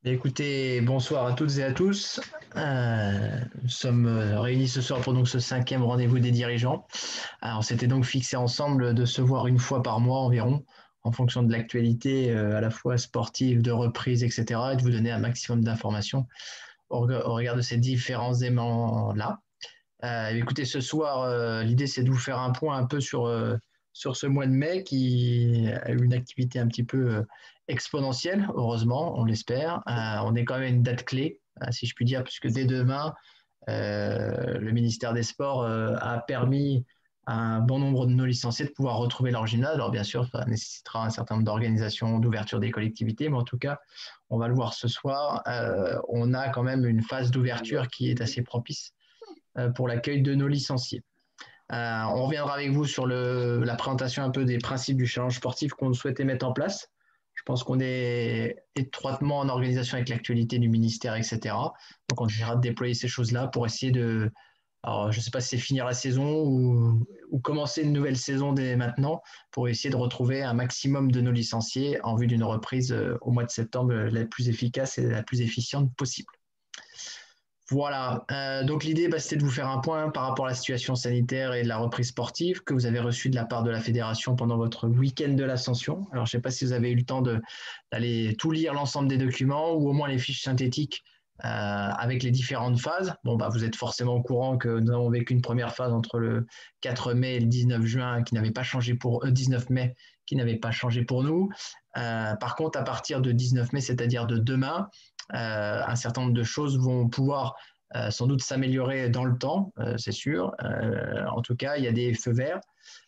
Écoutez, bonsoir à toutes et à tous. Nous sommes réunis ce soir pour donc ce cinquième rendez-vous des dirigeants. Alors, on s'était donc fixé ensemble de se voir une fois par mois environ, en fonction de l'actualité à la fois sportive, de reprise, etc., et de vous donner un maximum d'informations au regard de ces différents aimants-là. Écoutez, ce soir, l'idée c'est de vous faire un point un peu sur ce mois de mai qui a eu une activité un petit peu exponentielle, heureusement, on l'espère. On est quand même à une date clé, si je puis dire, puisque dès demain, le ministère des Sports a permis à un bon nombre de nos licenciés de pouvoir retrouver leur gymnase. Alors bien sûr, ça nécessitera un certain nombre d'organisations, d'ouverture des collectivités, mais en tout cas, on va le voir ce soir, on a quand même une phase d'ouverture qui est assez propice pour l'accueil de nos licenciés. On reviendra avec vous sur la présentation un peu des principes du challenge sportif qu'on souhaitait mettre en place. Je pense qu'on est étroitement en organisation avec l'actualité du ministère, etc. Donc on essaiera de déployer ces choses-là pour essayer de... Alors, je ne sais pas si c'est finir la saison ou commencer une nouvelle saison dès maintenant pour essayer de retrouver un maximum de nos licenciés en vue d'une reprise au mois de septembre la plus efficace et la plus efficiente possible. Voilà, donc l'idée, c'était de vous faire un point par rapport à la situation sanitaire et de la reprise sportive que vous avez reçue de la part de la fédération pendant votre week-end de l'ascension. Alors, je ne sais pas si vous avez eu le temps d'aller tout lire l'ensemble des documents ou au moins les fiches synthétiques avec les différentes phases. Bon, vous êtes forcément au courant que nous avons vécu une première phase entre le 4 mai et le 19 juin qui n'avait pas changé pour 19 mai qui n'avait pas changé pour nous. Par contre, à partir de 19 mai, c'est-à-dire de demain, un certain nombre de choses vont pouvoir sans doute s'améliorer dans le temps, c'est sûr. En tout cas, il y a des feux verts.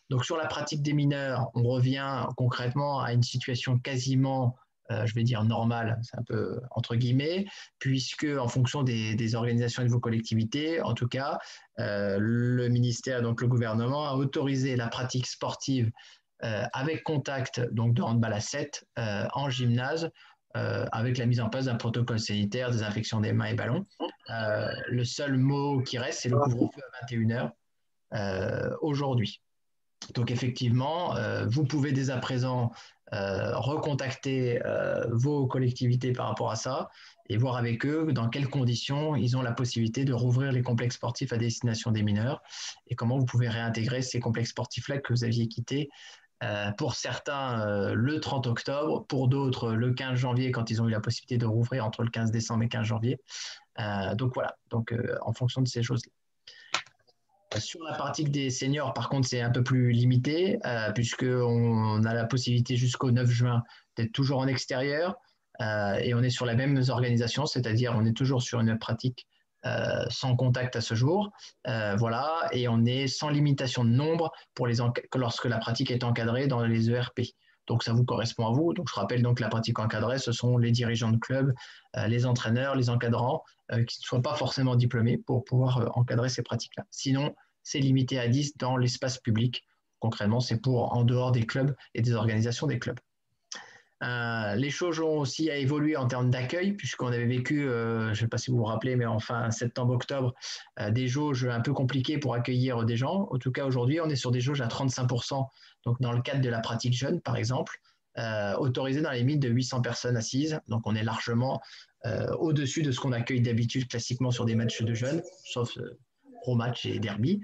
Donc sur la pratique des mineurs, on revient concrètement à une situation quasiment, je vais dire normale, c'est un peu entre guillemets, puisque en fonction des organisations et de vos collectivités, en tout cas, le ministère, donc le gouvernement, a autorisé la pratique sportive avec contact donc de handball à 7 en gymnase avec la mise en place d'un protocole sanitaire, désinfection des mains et ballons. Le seul mot qui reste, c'est le couvre-feu à 21h aujourd'hui. Donc effectivement, vous pouvez dès à présent recontacter vos collectivités par rapport à ça et voir avec eux dans quelles conditions ils ont la possibilité de rouvrir les complexes sportifs à destination des mineurs et comment vous pouvez réintégrer ces complexes sportifs-là que vous aviez quittés pour certains, le 30 octobre, pour d'autres, le 15 janvier, quand ils ont eu la possibilité de rouvrir entre le 15 décembre et 15 janvier. Donc voilà, donc, en fonction de ces choses-là. Sur la pratique des seniors, par contre, c'est un peu plus limité, puisqu'on a la possibilité jusqu'au 9 juin d'être toujours en extérieur, et on est sur la même organisation, c'est-à-dire on est toujours sur une pratique sans contact à ce jour, voilà, et on est sans limitation de nombre pour lorsque la pratique est encadrée dans les ERP. Donc ça vous correspond à vous. Donc je rappelle donc la pratique encadrée, ce sont les dirigeants de club, les entraîneurs, les encadrants, qui ne soient pas forcément diplômés pour pouvoir encadrer ces pratiques-là. Sinon, c'est limité à 10 dans l'espace public. Concrètement, c'est pour en dehors des clubs et des organisations des clubs. Les choses ont aussi évolué en termes d'accueil, puisqu'on avait vécu, je ne sais pas si vous vous rappelez, mais enfin septembre-octobre, des jauges un peu compliquées pour accueillir des gens. En tout cas, aujourd'hui, on est sur des jauges à 35%, donc dans le cadre de la pratique jeune, par exemple, autorisées dans les limites de 800 personnes assises. Donc, on est largement au-dessus de ce qu'on accueille d'habitude classiquement sur des matchs de jeunes, sauf gros matchs et derby.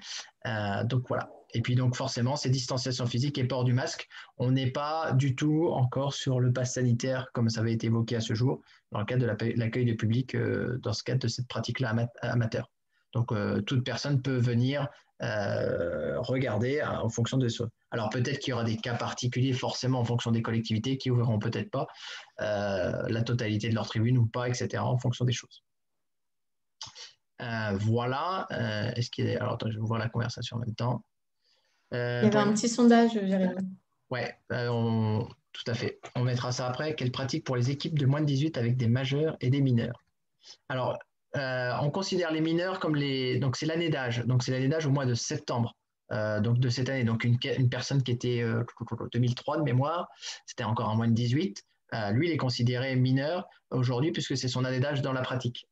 Donc, voilà. Et puis donc forcément, c'est distanciation physique et port du masque. On n'est pas du tout encore sur le pass sanitaire comme ça avait été évoqué à ce jour dans le cadre de l'accueil du public dans ce cadre de cette pratique-là amateur. Donc toute personne peut venir regarder en fonction de ça. Alors peut-être qu'il y aura des cas particuliers forcément en fonction des collectivités qui ouvriront peut-être pas la totalité de leur tribune ou pas, etc. en fonction des choses. Voilà. Est-ce qu'il y a... Alors attends, je vais voir la conversation en même temps. Il y avait un petit sondage, Jérémy. Ouais, tout à fait. On mettra ça après. Quelle pratique pour les équipes de moins de 18 avec des majeurs et des mineurs? Alors, on considère les mineurs comme les. Donc, c'est l'année d'âge. Donc, c'est l'année d'âge au mois de septembre donc de cette année. Donc, une personne qui était 2003 de mémoire, c'était encore en moins de 18. Lui, il est considéré mineur aujourd'hui puisque c'est son année d'âge dans la pratique.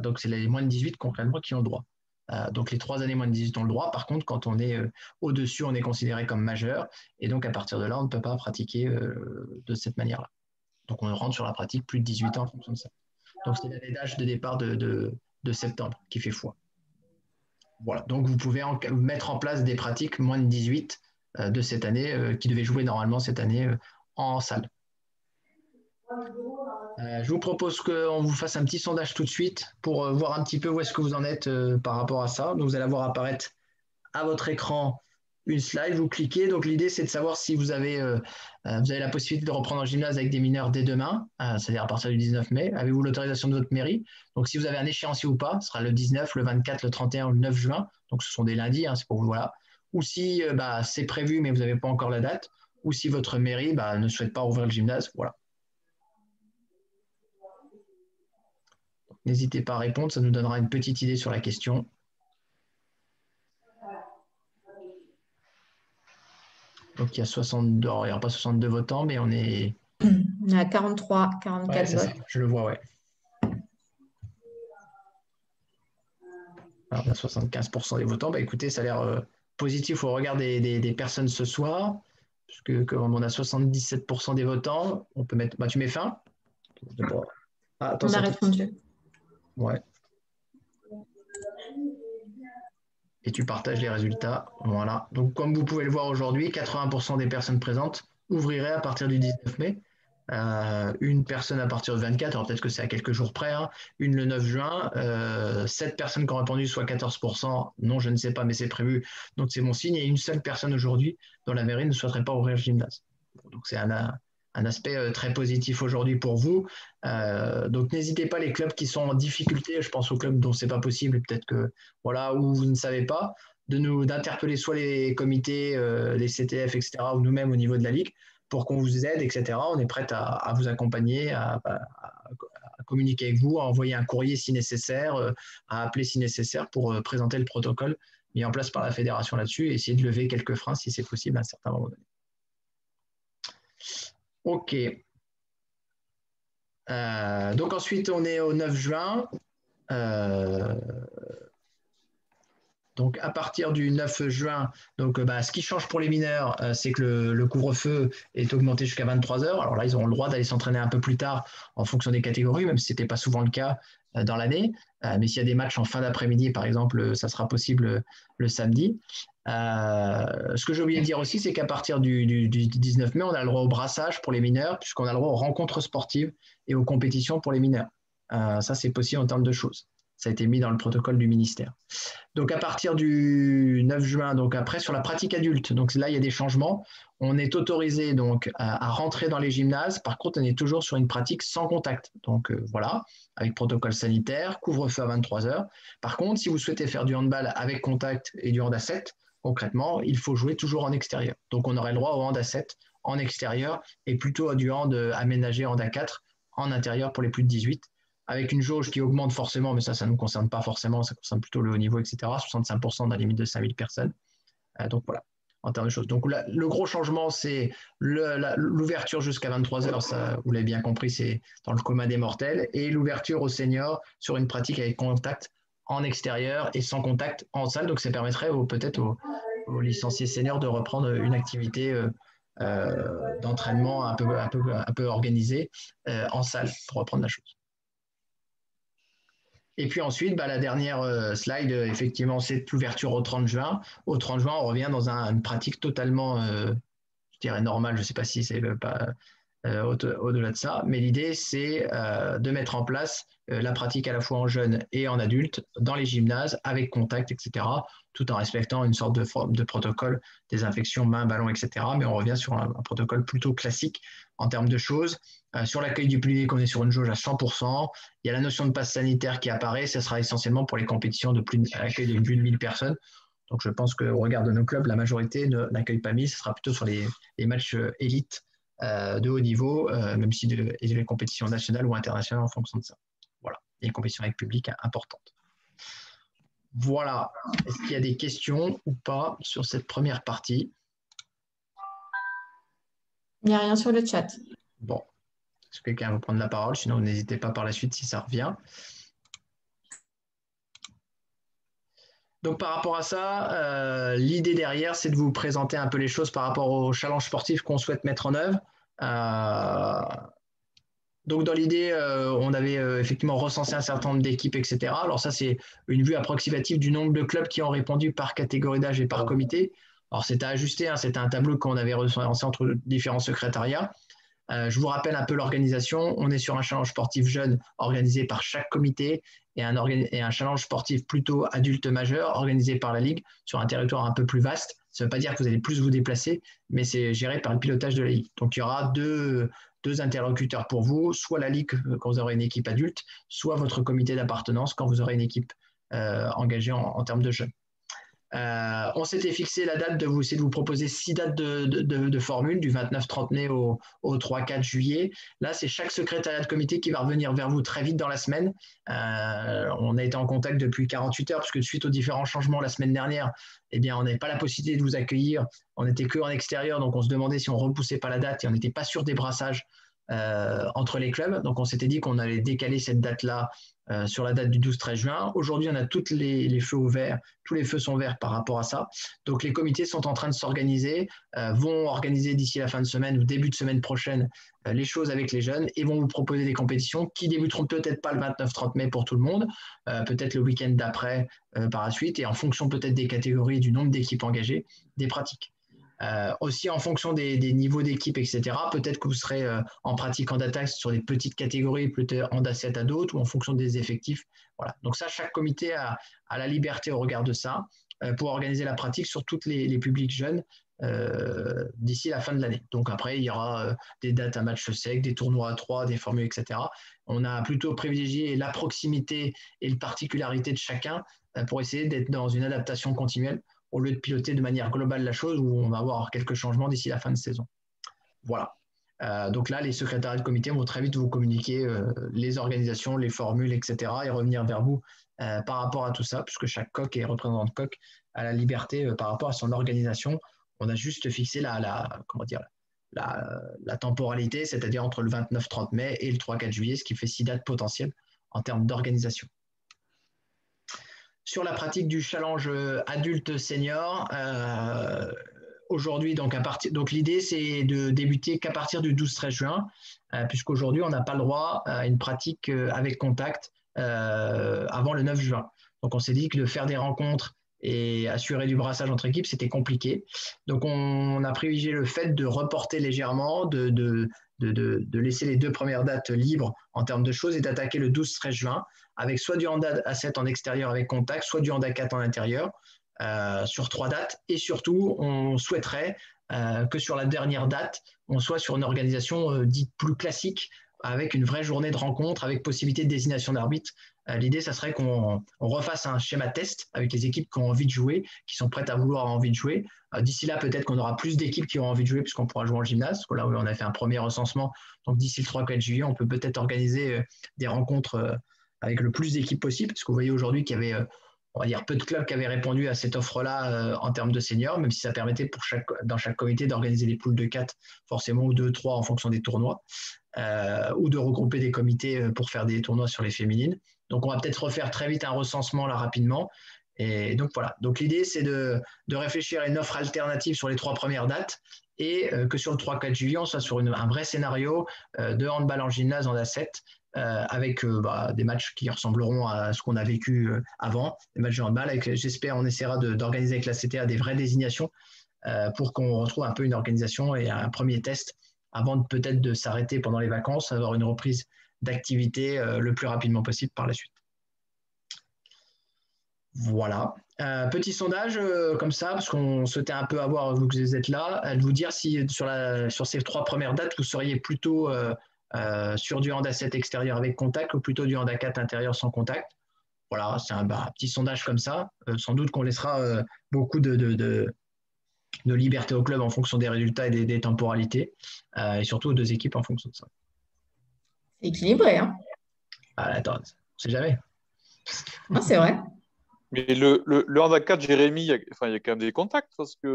Donc, c'est les moins de 18 concrètement qui ont le droit. Donc les 3 années moins de 18 ont le droit. Par contre, quand on est au-dessus, on est considéré comme majeur. Et donc à partir de là, on ne peut pas pratiquer de cette manière-là. Donc on rentre sur la pratique plus de 18 ans en fonction de ça. Donc, c'est l'année d'âge de départ de septembre qui fait foi. Voilà. Donc, vous pouvez mettre en place des pratiques moins de 18 de cette année qui devaient jouer normalement cette année en salle. Je vous propose qu'on vous fasse un petit sondage tout de suite pour voir un petit peu où est-ce que vous en êtes par rapport à ça. Donc, vous allez voir apparaître à votre écran une slide, vous cliquez. Donc, l'idée, c'est de savoir si vous avez la possibilité de reprendre un gymnase avec des mineurs dès demain, c'est-à-dire à partir du 19 mai. Avez-vous l'autorisation de votre mairie? Donc, si vous avez un échéancier ou pas, ce sera le 19, le 24, le 31 ou le 9 juin. Donc, ce sont des lundis, c'est pour vous, voilà. Ou si c'est prévu, mais vous n'avez pas encore la date. Ou si votre mairie ne souhaite pas ouvrir le gymnase, voilà. N'hésitez pas à répondre, ça nous donnera une petite idée sur la question. Donc il y a 62, il n'y aura pas 62 votants, mais on est à 43, 44 votes. Ça, je le vois, ouais. Alors, on a 75% des votants. Écoutez, ça a l'air positif au regard des personnes ce soir, puisque comme on a 77% des votants, on peut mettre. Tu mets fin? On a répondu. Ouais. Et tu partages les résultats. Voilà. Donc, comme vous pouvez le voir aujourd'hui, 80% des personnes présentes ouvriraient à partir du 19 mai. Une personne à partir du 24, alors peut-être que c'est à quelques jours près, une le 9 juin, 7 personnes qui ont répondu, soit 14%, non, je ne sais pas, mais c'est prévu, donc c'est mon signe, et une seule personne aujourd'hui dont la mairie ne souhaiterait pas ouvrir le gymnase. Donc c'est un aspect très positif aujourd'hui pour vous. Donc n'hésitez pas, les clubs qui sont en difficulté, je pense aux clubs dont c'est pas possible, peut-être que voilà, où vous ne savez pas, d'interpeller soit les comités, les CTF, etc., ou nous-mêmes au niveau de la Ligue, pour qu'on vous aide, etc. On est prêt à vous accompagner, à communiquer avec vous, à envoyer un courrier si nécessaire, à appeler si nécessaire pour présenter le protocole mis en place par la fédération là-dessus et essayer de lever quelques freins si c'est possible à un certain moment donné. OK. Donc ensuite, on est au 9 juin. Donc, à partir du 9 juin, donc, ce qui change pour les mineurs, c'est que le couvre-feu est augmenté jusqu'à 23 heures. Alors là, ils auront le droit d'aller s'entraîner un peu plus tard en fonction des catégories, même si ce n'était pas souvent le cas dans l'année. Mais s'il y a des matchs en fin d'après-midi, par exemple, ça sera possible le samedi. Ce que j'ai oublié de dire aussi, c'est qu'à partir du 19 mai, on a le droit au brassage pour les mineurs, puisqu'on a le droit aux rencontres sportives et aux compétitions pour les mineurs. Ça, c'est possible en termes de choses. Ça a été mis dans le protocole du ministère. Donc, à partir du 9 juin, donc après, sur la pratique adulte, donc là, il y a des changements. On est autorisé donc à rentrer dans les gymnases. Par contre, on est toujours sur une pratique sans contact. Donc, voilà, avec protocole sanitaire, couvre-feu à 23 heures. Par contre, si vous souhaitez faire du handball avec contact et du hand à 7, concrètement, il faut jouer toujours en extérieur. Donc, on aurait le droit au hand à 7 en extérieur et plutôt à du hand aménagé hand à 4 en intérieur pour les plus de 18, avec une jauge qui augmente forcément, mais ça ne nous concerne pas forcément, ça concerne plutôt le haut niveau, etc. 65% dans la limite de 5000 personnes. Donc voilà, en termes de choses. Donc le gros changement, c'est l'ouverture jusqu'à 23 heures, ça, vous l'avez bien compris, c'est dans le commun des mortels, et l'ouverture aux seniors sur une pratique avec contact en extérieur et sans contact en salle. Donc ça permettrait peut-être aux licenciés seniors de reprendre une activité d'entraînement un peu organisée en salle pour reprendre la chose. Et puis ensuite, la dernière slide, effectivement, c'est l'ouverture au 30 juin. Au 30 juin, on revient dans une pratique totalement, je dirais, normale. Je ne sais pas si c'est pas au-delà de ça, mais l'idée, c'est de mettre en place la pratique à la fois en jeunes et en adultes dans les gymnases, avec contact, etc., tout en respectant une sorte de protocole, désinfection, mains, ballons, etc. Mais on revient sur un protocole plutôt classique en termes de choses. Sur l'accueil du public, on est sur une jauge à 100%. Il y a la notion de passe sanitaire qui apparaît. Ce sera essentiellement pour les compétitions de plus de 1000 personnes. Donc, je pense qu'au regard de nos clubs, la majorité n'accueille pas 1000. Ce sera plutôt sur les matchs élites de haut niveau, même si les compétitions nationales ou internationales en fonction de ça. Voilà, et une compétition avec public importante. Voilà. Est-ce qu'il y a des questions ou pas sur cette première partie? Il n'y a rien sur le chat. Bon. Est-ce que quelqu'un veut prendre la parole? Sinon, n'hésitez pas par la suite si ça revient. Donc, par rapport à ça, l'idée derrière, c'est de vous présenter un peu les choses par rapport au challenge sportif qu'on souhaite mettre en œuvre. Donc, dans l'idée, on avait effectivement recensé un certain nombre d'équipes, etc. Alors, ça, c'est une vue approximative du nombre de clubs qui ont répondu par catégorie d'âge et par comité. Alors, c'était ajusté, hein, c'était un tableau qu'on avait recensé entre différents secrétariats. Je vous rappelle un peu l'organisation. On est sur un challenge sportif jeune organisé par chaque comité et un challenge sportif plutôt adulte majeur organisé par la Ligue sur un territoire un peu plus vaste. Ça ne veut pas dire que vous allez plus vous déplacer, mais c'est géré par le pilotage de la Ligue. Donc, il y aura deux interlocuteurs pour vous, soit la Ligue quand vous aurez une équipe adulte, soit votre comité d'appartenance quand vous aurez une équipe engagée en termes de jeunes. On s'était fixé la date de vous essayer de vous proposer 6 dates de formule, du 29-30 mai au 3-4 juillet. Là, c'est chaque secrétariat de comité qui va revenir vers vous très vite dans la semaine. On a été en contact depuis 48 heures, parce que suite aux différents changements la semaine dernière, eh bien, on n'avait pas la possibilité de vous accueillir. On n'était qu'en extérieur, donc on se demandait si on ne repoussait pas la date et on n'était pas sûr des brassages entre les clubs. Donc, on s'était dit qu'on allait décaler cette date-là sur la date du 12-13 juin. Aujourd'hui, on a tous les feux ouverts, tous les feux sont verts par rapport à ça. Donc, les comités sont en train de s'organiser, vont organiser d'ici la fin de semaine ou début de semaine prochaine les choses avec les jeunes et vont vous proposer des compétitions qui débuteront peut-être pas le 29-30 mai pour tout le monde, peut-être le week-end d'après par la suite et en fonction peut-être des catégories, du nombre d'équipes engagées, des pratiques. Aussi en fonction des niveaux d'équipe, etc. Peut-être que vous serez en pratique en data sur des petites catégories, peut-être en data à d'autres ou en fonction des effectifs. Voilà. Donc ça, chaque comité a la liberté au regard de ça pour organiser la pratique sur tous les publics jeunes d'ici la fin de l'année. Donc après, il y aura des dates à match sec, des tournois à 3, des formules, etc. On a plutôt privilégié la proximité et la particularité de chacun pour essayer d'être dans une adaptation continuelle au lieu de piloter de manière globale la chose où on va avoir quelques changements d'ici la fin de saison. Voilà. Donc là, les secrétariats de comité vont très vite vous communiquer les organisations, les formules, etc. et revenir vers vous par rapport à tout ça, puisque chaque coq et représentant de coq a la liberté par rapport à son organisation. On a juste fixé la temporalité, c'est-à-dire entre le 29-30 mai et le 3-4 juillet, ce qui fait 6 dates potentielles en termes d'organisation. Sur la pratique du challenge adulte senior, aujourd'hui, donc l'idée, c'est de débuter qu'à partir du 12-13 juin, puisqu'aujourd'hui, on n'a pas le droit à une pratique avec contact avant le 9 juin. Donc, on s'est dit que de faire des rencontres et assurer du brassage entre équipes, c'était compliqué. Donc, on a privilégié le fait de reporter légèrement, de laisser les 2 premières dates libres en termes de choses et d'attaquer le 12-13 juin avec soit du hand à 7 en extérieur avec contact, soit du hand à 4 en intérieur sur 3 dates. Et surtout, on souhaiterait que sur la dernière date, on soit sur une organisation dite plus classique avec une vraie journée de rencontre, avec possibilité de désignation d'arbitre. L'idée, ça serait qu'on refasse un schéma test avec les équipes qui ont envie de jouer, qui sont prêtes à vouloir envie de jouer. D'ici là, peut-être qu'on aura plus d'équipes qui auront envie de jouer puisqu'on pourra jouer en gymnase. Là où on a fait un premier recensement, donc d'ici le 3-4 juillet, on peut peut-être organiser des rencontres avec le plus d'équipes possible, parce que vous voyez aujourd'hui qu'il y avait, on va dire, peu de clubs qui avaient répondu à cette offre-là en termes de seniors, même si ça permettait dans chaque comité d'organiser des poules de 4, forcément, ou 2, 3 en fonction des tournois, ou de regrouper des comités pour faire des tournois sur les féminines. Donc, on va peut-être refaire très vite un recensement là rapidement. Et donc, voilà. Donc, l'idée, c'est de réfléchir à une offre alternative sur les 3 premières dates et que sur le 3-4 juillet, on soit sur un vrai scénario de handball en gymnase en A7 avec des matchs qui ressembleront à ce qu'on a vécu avant, des matchs de handball. J'espère on essaiera d'organiser avec la CTA des vraies désignations pour qu'on retrouve un peu une organisation et un premier test avant peut-être de s'arrêter pendant les vacances, avoir une reprise d'activité le plus rapidement possible par la suite. Voilà. Petit sondage comme ça, parce qu'on souhaitait un peu avoir, vous que vous êtes là, de vous dire si sur ces 3 premières dates, vous seriez plutôt sur du hand à 7 extérieur avec contact ou plutôt du hand à 4 intérieur sans contact. Voilà, c'est un petit sondage comme ça. Sans doute qu'on laissera beaucoup de liberté au club en fonction des résultats et des temporalités, et surtout aux 2 équipes en fonction de ça. C'est équilibré, hein? Attends, on ne sait jamais. Ah, c'est vrai. Mais le hand à 4, Jérémy, il y a quand même des contacts parce que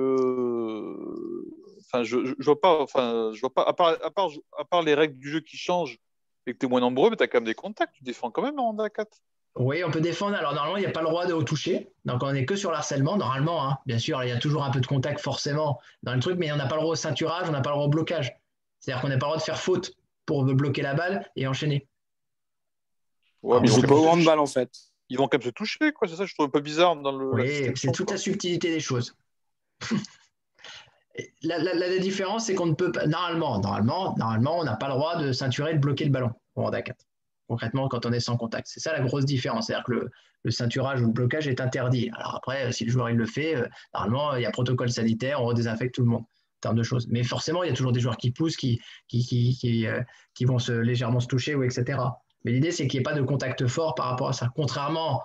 je vois pas, à part les règles du jeu qui changent et que tu es moins nombreux, mais tu as quand même des contacts, tu défends quand même en hand à 4. Oui, on peut défendre. Alors, normalement, il n'y a pas le droit de toucher. Donc, on n'est que sur l'harcèlement, normalement. Hein. Bien sûr, il y a toujours un peu de contact, forcément, dans le truc, mais on n'a pas le droit au ceinturage, on n'a pas le droit au blocage. C'est-à-dire qu'on n'a pas le droit de faire faute pour bloquer la balle et enchaîner. Ouais, Alors, mais Ils jouent pas au handball, en fait. ils vont quand même se toucher, quoi. C'est ça, je trouve un peu bizarre dans la oui, distinction. c'est toute quoi. la subtilité des choses. La différence, c'est qu'on ne peut pas. Normalement, on n'a pas le droit de ceinturer et de bloquer le ballon au handa 4. Concrètement, quand on est sans contact. C'est ça la grosse différence. C'est-à-dire que le ceinturage ou le blocage est interdit. Alors après, si le joueur il le fait, normalement, il y a protocole sanitaire, on redésinfecte tout le monde en termes de choses. Mais forcément, il y a toujours des joueurs qui poussent, qui vont légèrement se toucher, ou etc. Mais l'idée, c'est qu'il n'y ait pas de contact fort par rapport à ça. Contrairement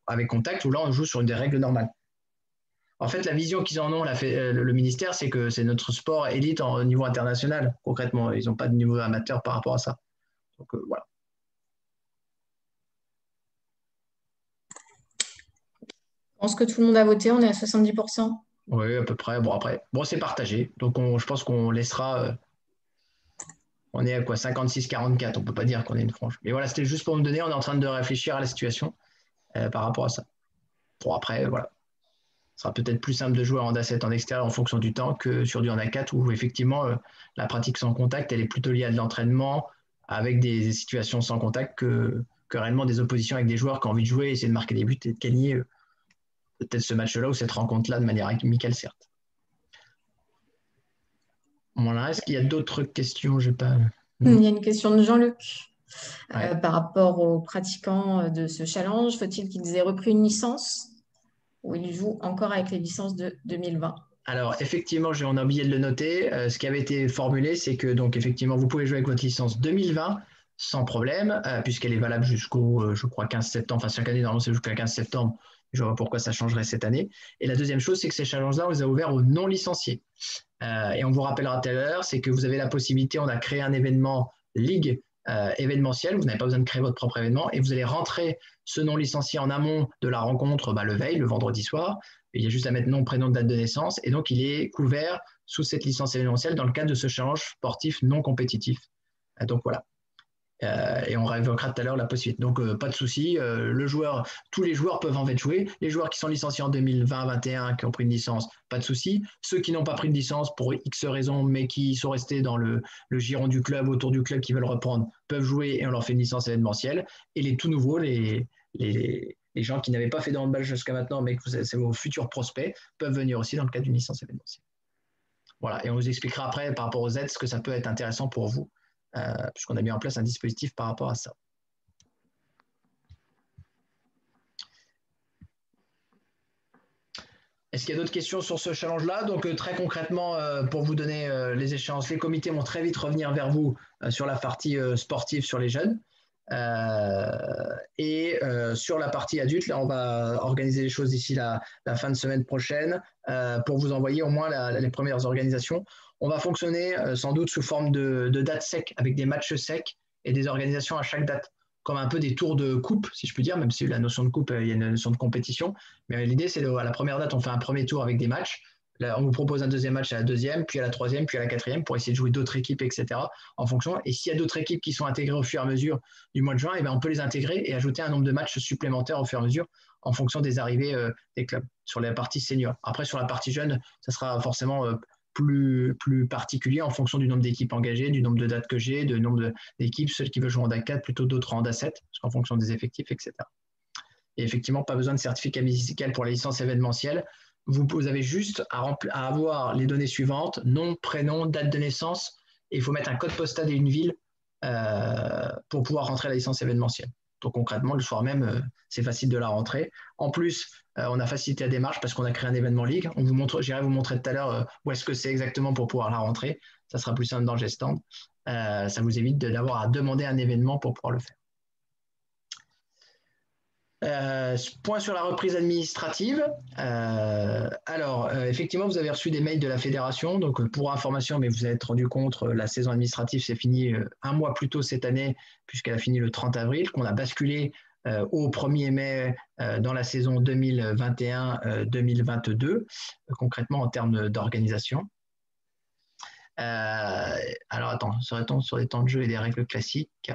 avec contact, où là, on joue sur des règles normales. En fait, la vision qu'ils en ont, le ministère, c'est que c'est notre sport élite au niveau international. Concrètement, ils n'ont pas de niveau amateur par rapport à ça. Donc voilà. Je pense que tout le monde a voté, on est à 70%. Oui, à peu près. Bon, après, c'est partagé. Donc je pense qu'on laissera. On est à quoi 56-44. On ne peut pas dire qu'on est une frange. Mais voilà, c'était juste pour me donner. On est en train de réfléchir à la situation par rapport à ça. Bon, après, voilà. Ce sera peut-être plus simple de jouer en handa 7 en extérieur en fonction du temps que sur du handa 4 où effectivement la pratique sans contact, elle est plutôt liée à de l'entraînement avec des situations sans contact que réellement des oppositions avec des joueurs qui ont envie de jouer, essayer de marquer des buts et de gagner peut-être ce match-là ou cette rencontre-là de manière amicale, certes. Voilà, est-ce qu'il y a d'autres questions? J'ai pas... Il y a une question de Jean-Luc. Ouais. Par rapport aux pratiquants de ce challenge, faut-il qu'ils aient repris une licence ou ils jouent encore avec les licences de 2020? Alors, effectivement, on a oublié de le noter. Ce qui avait été formulé, c'est que donc effectivement, vous pouvez jouer avec votre licence 2020 sans problème, puisqu'elle est valable jusqu'au, je crois, 15 septembre. Enfin, chaque année, normalement, c'est jusqu'à 15 septembre. Je vois pourquoi ça changerait cette année. Et la deuxième chose, c'est que ces challenges-là, on les a ouverts aux non-licenciés. Et on vous rappellera tout à l'heure, c'est que vous avez la possibilité, on a créé un événement ligue événementiel, vous n'avez pas besoin de créer votre propre événement, et vous allez rentrer ce non-licencié en amont de la rencontre le veille, le vendredi soir. Il y a juste à mettre nom, prénom, date de naissance, et donc il est couvert sous cette licence événementielle dans le cadre de ce challenge sportif non compétitif. Donc voilà. Et on réévoquera tout à l'heure la possibilité. Donc pas de souci, tous les joueurs peuvent en fait jouer. Les joueurs qui sont licenciés en 2020-21, qui ont pris une licence, pas de souci. Ceux qui n'ont pas pris de licence pour X raisons, mais qui sont restés dans le giron du club, autour du club, qui veulent reprendre, peuvent jouer et on leur fait une licence événementielle. Et les tout nouveaux, les gens qui n'avaient pas fait de handball jusqu'à maintenant, mais que c'est vos futurs prospects, peuvent venir aussi dans le cadre d'une licence événementielle. Voilà, et on vous expliquera après par rapport aux aides ce que ça peut être intéressant pour vous. Puisqu'on a mis en place un dispositif par rapport à ça. Est-ce qu'il y a d'autres questions sur ce challenge-là? Donc très concrètement, pour vous donner les échéances, les comités vont très vite revenir vers vous sur la partie sportive sur les jeunes. Et sur la partie adulte, là, on va organiser les choses d'ici la fin de semaine prochaine pour vous envoyer au moins les premières organisations. On va fonctionner sans doute sous forme de dates secs, avec des matchs secs et des organisations à chaque date, comme un peu des tours de coupe, si je puis dire, même si la notion de coupe, il y a une notion de compétition. Mais l'idée, c'est à la première date, on fait un premier tour avec des matchs. Là, on vous propose un deuxième match à la deuxième, puis à la troisième, puis à la quatrième, pour essayer de jouer d'autres équipes, etc. en fonction. Et s'il y a d'autres équipes qui sont intégrées au fur et à mesure du mois de juin, eh bien, on peut les intégrer et ajouter un nombre de matchs supplémentaires au fur et à mesure en fonction des arrivées des clubs sur la partie senior. Après, sur la partie jeune, ça sera forcément plus particulier en fonction du nombre d'équipes engagées, du nombre de dates que j'ai, du nombre d'équipes, celles qui veulent jouer en DA 4, plutôt d'autres en DA 7, parce qu'en fonction des effectifs, etc. Et effectivement, pas besoin de certificat médical pour la licence événementielle. Vous avez juste à avoir les données suivantes, nom, prénom, date de naissance, et il faut mettre un code postal et une ville pour pouvoir rentrer à la licence événementielle. Donc concrètement, le soir même, c'est facile de la rentrer. En plus, on a facilité la démarche parce qu'on a créé un événement ligue. J'irai vous montrer tout à l'heure où est-ce que c'est exactement pour pouvoir la rentrer. Ça sera plus simple dans le G-Stand. Ça vous évite d'avoir à demander un événement pour pouvoir le faire. Point sur la reprise administrative. Effectivement, vous avez reçu des mails de la fédération. Donc, pour information, mais vous avez rendu compte, la saison administrative s'est finie un mois plus tôt cette année, puisqu'elle a fini le 30 avril, qu'on a basculé au 1er mai dans la saison 2021-2022, concrètement en termes d'organisation. Alors, attends, serait-on sur des temps de jeu et des règles classiques?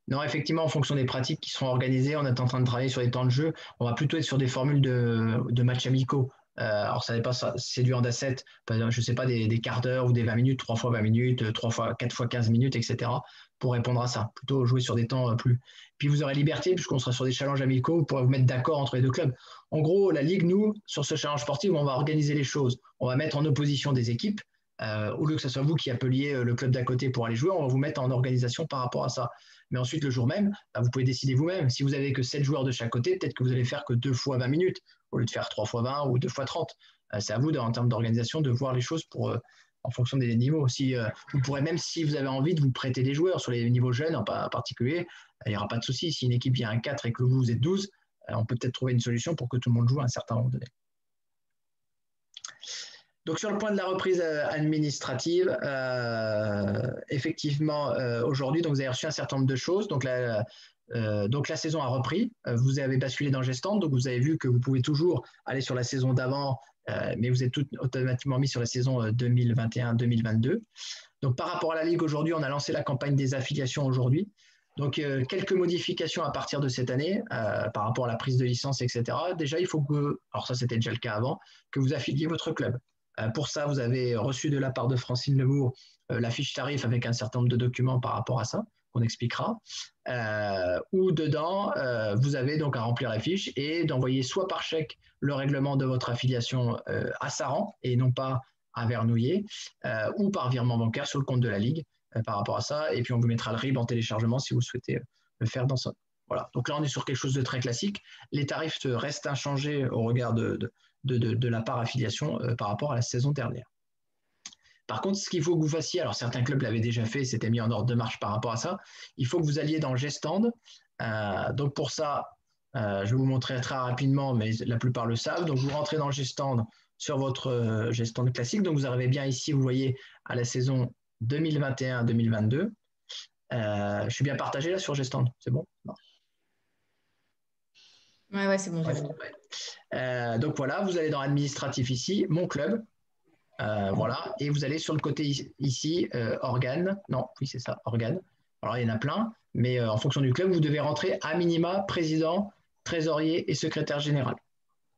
Non, effectivement, en fonction des pratiques qui seront organisées, on est en train de travailler sur les temps de jeu. On va plutôt être sur des formules de matchs amicaux Alors, ça n'est pas ça, c'est du hand à 7, par exemple, je ne sais pas, des quarts d'heure ou des 20 minutes, 3 fois 20 minutes, 3 fois, 4 fois 15 minutes, etc. pour répondre à ça. Plutôt jouer sur des temps plus. Puis vous aurez liberté, puisqu'on sera sur des challenges amicaux, vous pourrez vous mettre d'accord entre les deux clubs. En gros, la Ligue, nous, sur ce challenge sportif, on va organiser les choses. On va mettre en opposition des équipes. Au lieu que ce soit vous qui appeliez le club d'à côté pour aller jouer, on va vous mettre en organisation par rapport à ça. Mais ensuite, le jour même, vous pouvez décider vous-même. Si vous n'avez que 7 joueurs de chaque côté, peut-être que vous allez faire que 2 fois 20 minutes au lieu de faire 3 fois 20 ou 2 fois 30. C'est à vous, en termes d'organisation, de voir les choses en fonction des niveaux. Vous pourrez, même si vous avez envie, de vous prêter des joueurs sur les niveaux jeunes en particulier, il n'y aura pas de souci. Si une équipe vient à 4 et que vous êtes 12, on peut peut-être trouver une solution pour que tout le monde joue à un certain moment donné. Donc, sur le point de la reprise administrative, effectivement, aujourd'hui, vous avez reçu un certain nombre de choses. Donc, la saison a repris. Vous avez basculé dans Gestand. Donc, vous avez vu que vous pouvez toujours aller sur la saison d'avant, mais vous êtes automatiquement mis sur la saison 2021-2022. Donc, par rapport à la Ligue aujourd'hui, on a lancé la campagne des affiliations aujourd'hui. Donc, quelques modifications à partir de cette année par rapport à la prise de licence, etc. Déjà, il faut que, alors ça, c'était déjà le cas avant, que vous affiliez votre club. Pour ça, vous avez reçu de la part de Francine Lebourg la fiche tarif avec un certain nombre de documents par rapport à ça, qu'on expliquera. Où dedans, vous avez donc à remplir la fiche et d'envoyer soit par chèque le règlement de votre affiliation à Saran et non pas à Vernouillet, ou par virement bancaire sur le compte de la Ligue par rapport à ça. Et puis, on vous mettra le RIB en téléchargement si vous souhaitez le faire dans ça. Voilà. Donc là, on est sur quelque chose de très classique. Les tarifs restent inchangés au regard de la part affiliation par rapport à la saison dernière. Par contre, ce qu'il faut que vous fassiez, alors certains clubs l'avaient déjà fait, c'était mis en ordre de marche par rapport à ça, il faut que vous alliez dans Gestand. Donc pour ça, je vais vous montrer très rapidement, mais la plupart le savent. Donc vous rentrez dans Gestand sur votre Gestand classique. Donc vous arrivez bien ici, vous voyez, à la saison 2021-2022. Je suis bien partagé là sur Gestand, c'est bon? Non. Ouais, c'est bon. Donc voilà, vous allez dans administratif ici, mon club. Voilà, et vous allez sur le côté ici, organes. Non, oui, c'est ça, organes. Alors, il y en a plein, mais en fonction du club, vous devez rentrer à minima président, trésorier et secrétaire général.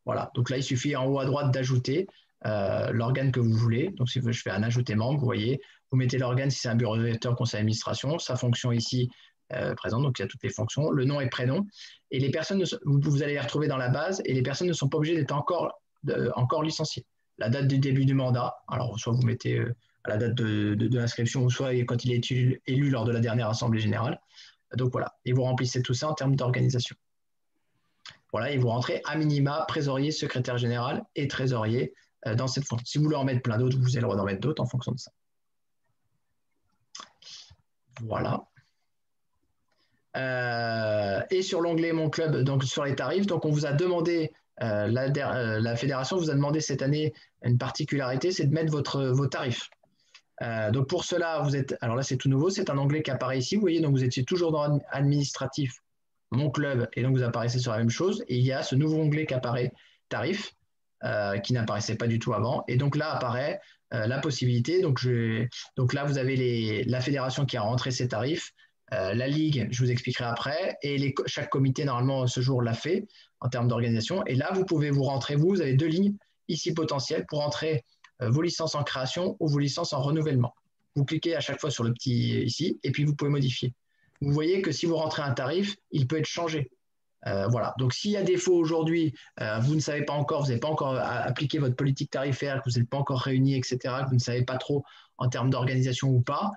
Voilà, donc là, il suffit en haut à droite d'ajouter l'organe que vous voulez. Donc, si je fais un ajouter membre, vous voyez, vous mettez l'organe si c'est un bureau directeur, conseil d'administration, sa fonction ici présente, donc il y a toutes les fonctions, le nom et prénom. Et les personnes, vous allez les retrouver dans la base, et les personnes ne sont pas obligées d'être encore licenciées. La date du début du mandat, alors soit vous mettez à la date de l'inscription, ou soit quand il est élu lors de la dernière assemblée générale. Donc voilà, et vous remplissez tout ça en termes d'organisation. Voilà, et vous rentrez à minima trésorier, secrétaire général et trésorier dans cette fonction. Si vous voulez en mettre plein d'autres, vous avez le droit d'en mettre d'autres en fonction de ça. Voilà. Et sur l'onglet Mon club, donc sur les tarifs, donc on vous a demandé, la fédération vous a demandé cette année une particularité, c'est de mettre vos tarifs. Donc pour cela, alors là c'est tout nouveau, c'est un onglet qui apparaît ici, vous voyez, donc vous étiez toujours dans administratif, Mon club, et donc vous apparaissez sur la même chose, et il y a ce nouveau onglet qui apparaît tarifs, qui n'apparaissait pas du tout avant, et donc là apparaît la possibilité, donc là vous avez la fédération qui a rentré ses tarifs, la Ligue, je vous expliquerai après, et chaque comité, normalement, ce jour l'a fait en termes d'organisation. Et là, vous pouvez vous rentrer, vous avez 2 lignes ici potentielles pour rentrer vos licences en création ou vos licences en renouvellement. Vous cliquez à chaque fois sur le petit ici, et puis vous pouvez modifier. Vous voyez que si vous rentrez un tarif, il peut être changé. Voilà. Donc, s'il y a défaut aujourd'hui, vous ne savez pas encore, vous n'avez pas encore appliqué votre politique tarifaire, que vous n'êtes pas encore réunis, etc., que vous ne savez pas trop en termes d'organisation ou pas,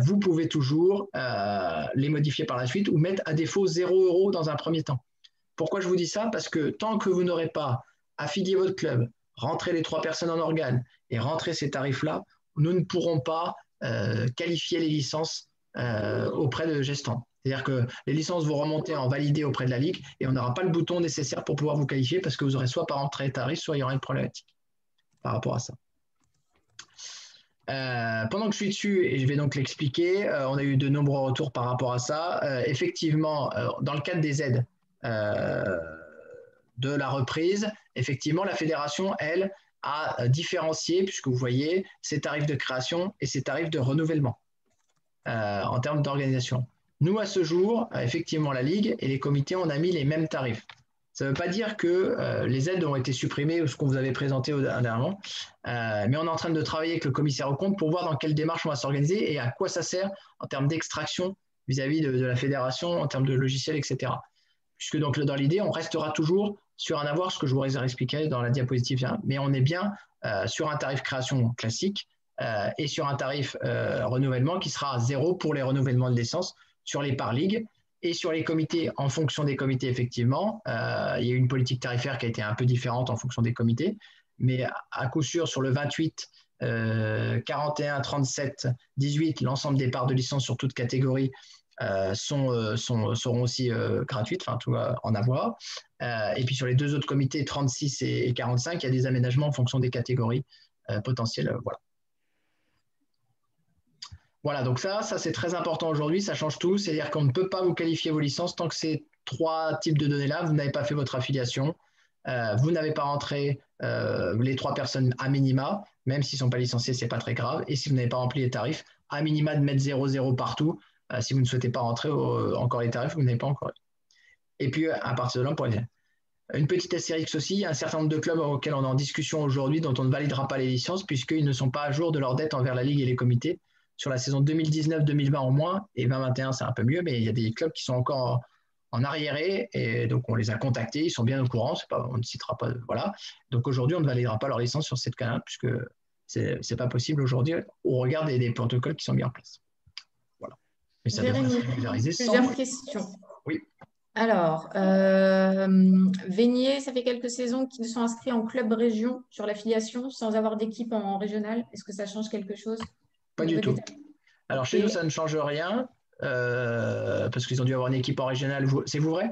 vous pouvez toujours les modifier par la suite ou mettre à défaut 0 € dans un premier temps. Pourquoi je vous dis ça? Parce que tant que vous n'aurez pas affilié votre club, rentré les 3 personnes en organe et rentré ces tarifs-là, nous ne pourrons pas qualifier les licences auprès de Gestand. C'est-à-dire que les licences vont remonter en validé auprès de la Ligue et on n'aura pas le bouton nécessaire pour pouvoir vous qualifier parce que vous aurez soit pas rentré les tarifs, soit il y aura une problématique par rapport à ça. Pendant que je suis dessus, et je vais donc l'expliquer, on a eu de nombreux retours par rapport à ça. Effectivement, dans le cadre des aides de la reprise, effectivement, la fédération, elle, a différencié, puisque vous voyez, ses tarifs de création et ses tarifs de renouvellement en termes d'organisation. Nous, à ce jour, effectivement, la Ligue et les comités, on a mis les mêmes tarifs. Ça ne veut pas dire que les aides ont été supprimées ou ce qu'on vous avait présenté dernièrement, mais on est en train de travailler avec le commissaire aux comptes pour voir dans quelle démarche on va s'organiser et à quoi ça sert en termes d'extraction vis-à-vis de la fédération, en termes de logiciels, etc. Puisque donc dans l'idée, on restera toujours sur un avoir, ce que je vous expliquais dans la diapositive, mais on est bien sur un tarif création classique et sur un tarif renouvellement qui sera à 0 pour les renouvellements de licence sur les par ligue et sur les comités. En fonction des comités, effectivement, il y a eu une politique tarifaire qui a été un peu différente en fonction des comités, mais à coup sûr sur le 28, 41, 37, 18, l'ensemble des parts de licence sur toute catégorie seront aussi gratuites, enfin tout en avoir. Et puis sur les deux autres comités, 36 et 45, il y a des aménagements en fonction des catégories potentielles. Voilà. Voilà, donc ça c'est très important aujourd'hui, ça change tout. C'est-à-dire qu'on ne peut pas vous qualifier vos licences tant que ces trois types de données-là, vous n'avez pas fait votre affiliation, vous n'avez pas rentré les 3 personnes à minima, même s'ils ne sont pas licenciés, ce n'est pas très grave. Et si vous n'avez pas rempli les tarifs, à minima de mettre 0,0 partout. Si vous ne souhaitez pas rentrer encore les tarifs, vous n'avez pas encore. Et puis, à partir de là, on pourrait dire. Une petite astérix aussi, il y a un certain nombre de clubs auxquels on est en discussion aujourd'hui dont on ne validera pas les licences puisqu'ils ne sont pas à jour de leur dette envers la Ligue et les comités. Sur la saison 2019-2020 en moins, et 2021 c'est un peu mieux, mais il y a des clubs qui sont encore en arriéré et donc on les a contactés, ils sont bien au courant, on ne citera pas, voilà. Donc aujourd'hui, on ne validera pas leur licence sur cette canal puisque ce n'est pas possible aujourd'hui au regard des protocoles qui sont mis en place. Voilà. Mais ça Jérémy, devrait se régulariser plusieurs questions. Oui. Alors, Vénier, ça fait quelques saisons qu'ils sont inscrits en club région sur l'affiliation sans avoir d'équipe en régional. Est-ce que ça change quelque chose? Pas du tout. Alors chez nous, ça ne change rien parce qu'ils ont dû avoir une équipe en régional. C'est vous vrai?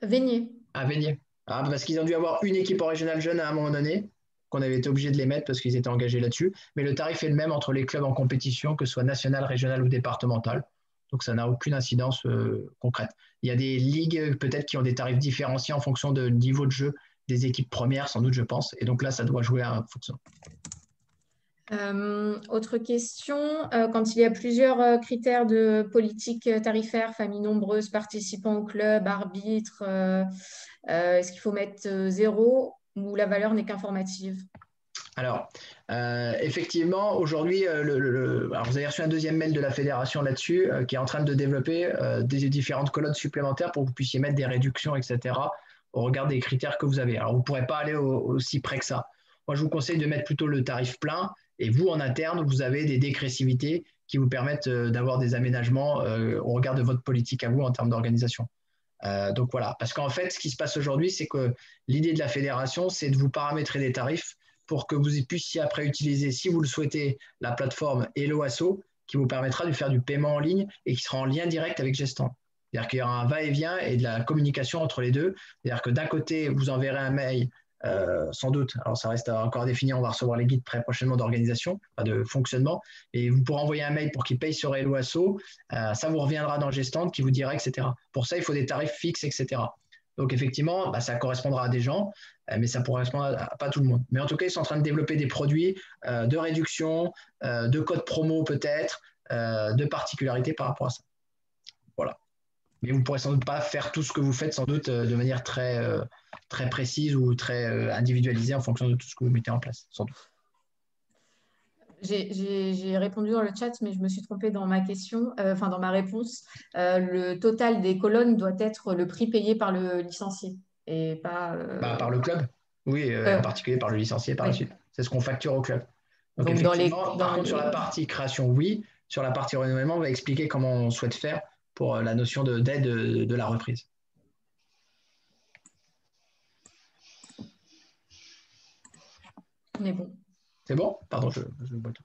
Vénier. Ah, Vénier. Ah, parce qu'ils ont dû avoir une équipe en régional jeune à un moment donné, qu'on avait été obligé de les mettre parce qu'ils étaient engagés là-dessus. Mais le tarif est le même entre les clubs en compétition, que ce soit national, régional ou départemental. Donc ça n'a aucune incidence concrète. Il y a des ligues peut-être qui ont des tarifs différenciés en fonction du niveau de jeu des équipes premières, sans doute, je pense. Et donc là, ça doit jouer en fonction. Autre question, quand il y a plusieurs critères de politique tarifaire, famille nombreuse, participants au club, arbitre, est-ce qu'il faut mettre 0 ou la valeur n'est qu'informative? Alors, effectivement, aujourd'hui, alors vous avez reçu un deuxième mail de la fédération là-dessus qui est en train de développer des différentes colonnes supplémentaires pour que vous puissiez mettre des réductions, etc., au regard des critères que vous avez. Alors, vous ne pourrez pas aller aussi près que ça. Moi, je vous conseille de mettre plutôt le tarif plein et vous, en interne, vous avez des dégressivités qui vous permettent d'avoir des aménagements au regard de votre politique à vous en termes d'organisation. Donc voilà, parce qu'en fait, ce qui se passe aujourd'hui, c'est que l'idée de la fédération, c'est de vous paramétrer des tarifs pour que vous puissiez après utiliser, si vous le souhaitez, la plateforme HelloAsso qui vous permettra de faire du paiement en ligne et qui sera en lien direct avec Gestan. C'est-à-dire qu'il y aura un va-et-vient et de la communication entre les deux. C'est-à-dire que d'un côté, vous enverrez un mail, sans doute, alors ça reste encore à définir, on va recevoir les guides très prochainement d'organisation, de fonctionnement, et vous pourrez envoyer un mail pour qu'il paye sur HelloAsso, ça vous reviendra dans Gestan qui vous dira, etc. Pour ça, il faut des tarifs fixes, etc. Donc effectivement, ça correspondra à des gens, mais ça ne correspondra à pas tout le monde. Mais en tout cas, ils sont en train de développer des produits de réduction, de codes promo peut-être, de particularités par rapport à ça. Voilà. Mais vous ne pourrez sans doute pas faire tout ce que vous faites sans doute de manière très, très précise ou très individualisée en fonction de tout ce que vous mettez en place, sans doute. J'ai répondu dans le chat, mais je me suis trompée dans ma question, dans ma réponse. Le total des colonnes doit être le prix payé par le licencié et pas… par le club, oui, en particulier par le licencié par la suite. C'est ce qu'on facture au club. Donc effectivement, par contre, sur la partie création, oui. Sur la partie renouvellement, on va expliquer comment on souhaite faire pour la notion d'aide de la reprise. On est bon. C'est bon? Pardon, je bois tout.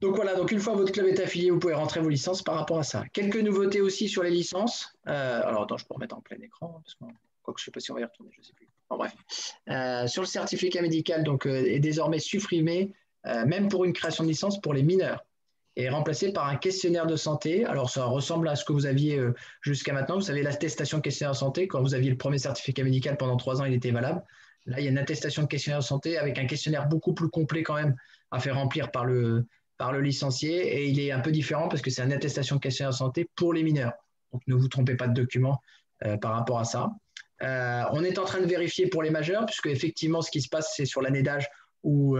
Donc voilà, donc une fois votre club est affilié, vous pouvez rentrer vos licences par rapport à ça. Quelques nouveautés aussi sur les licences. Alors attends, je peux remettre en plein écran, parce que quoique je ne sais pas si on va y retourner, je ne sais plus. Bon, bref. Sur le certificat médical, donc, est désormais supprimé, même pour une création de licence pour les mineurs, et remplacé par un questionnaire de santé. Alors ça ressemble à ce que vous aviez jusqu'à maintenant. Vous savez, l'attestation questionnaire de santé, quand vous aviez le premier certificat médical pendant 3 ans, il était valable. Là, il y a une attestation de questionnaire de santé avec un questionnaire beaucoup plus complet quand même à faire remplir par le licencié. Et il est un peu différent parce que c'est une attestation de questionnaire de santé pour les mineurs. Donc, ne vous trompez pas de document. par rapport à ça. On est en train de vérifier pour les majeurs, puisque effectivement, ce qui se passe, c'est sur l'année d'âge où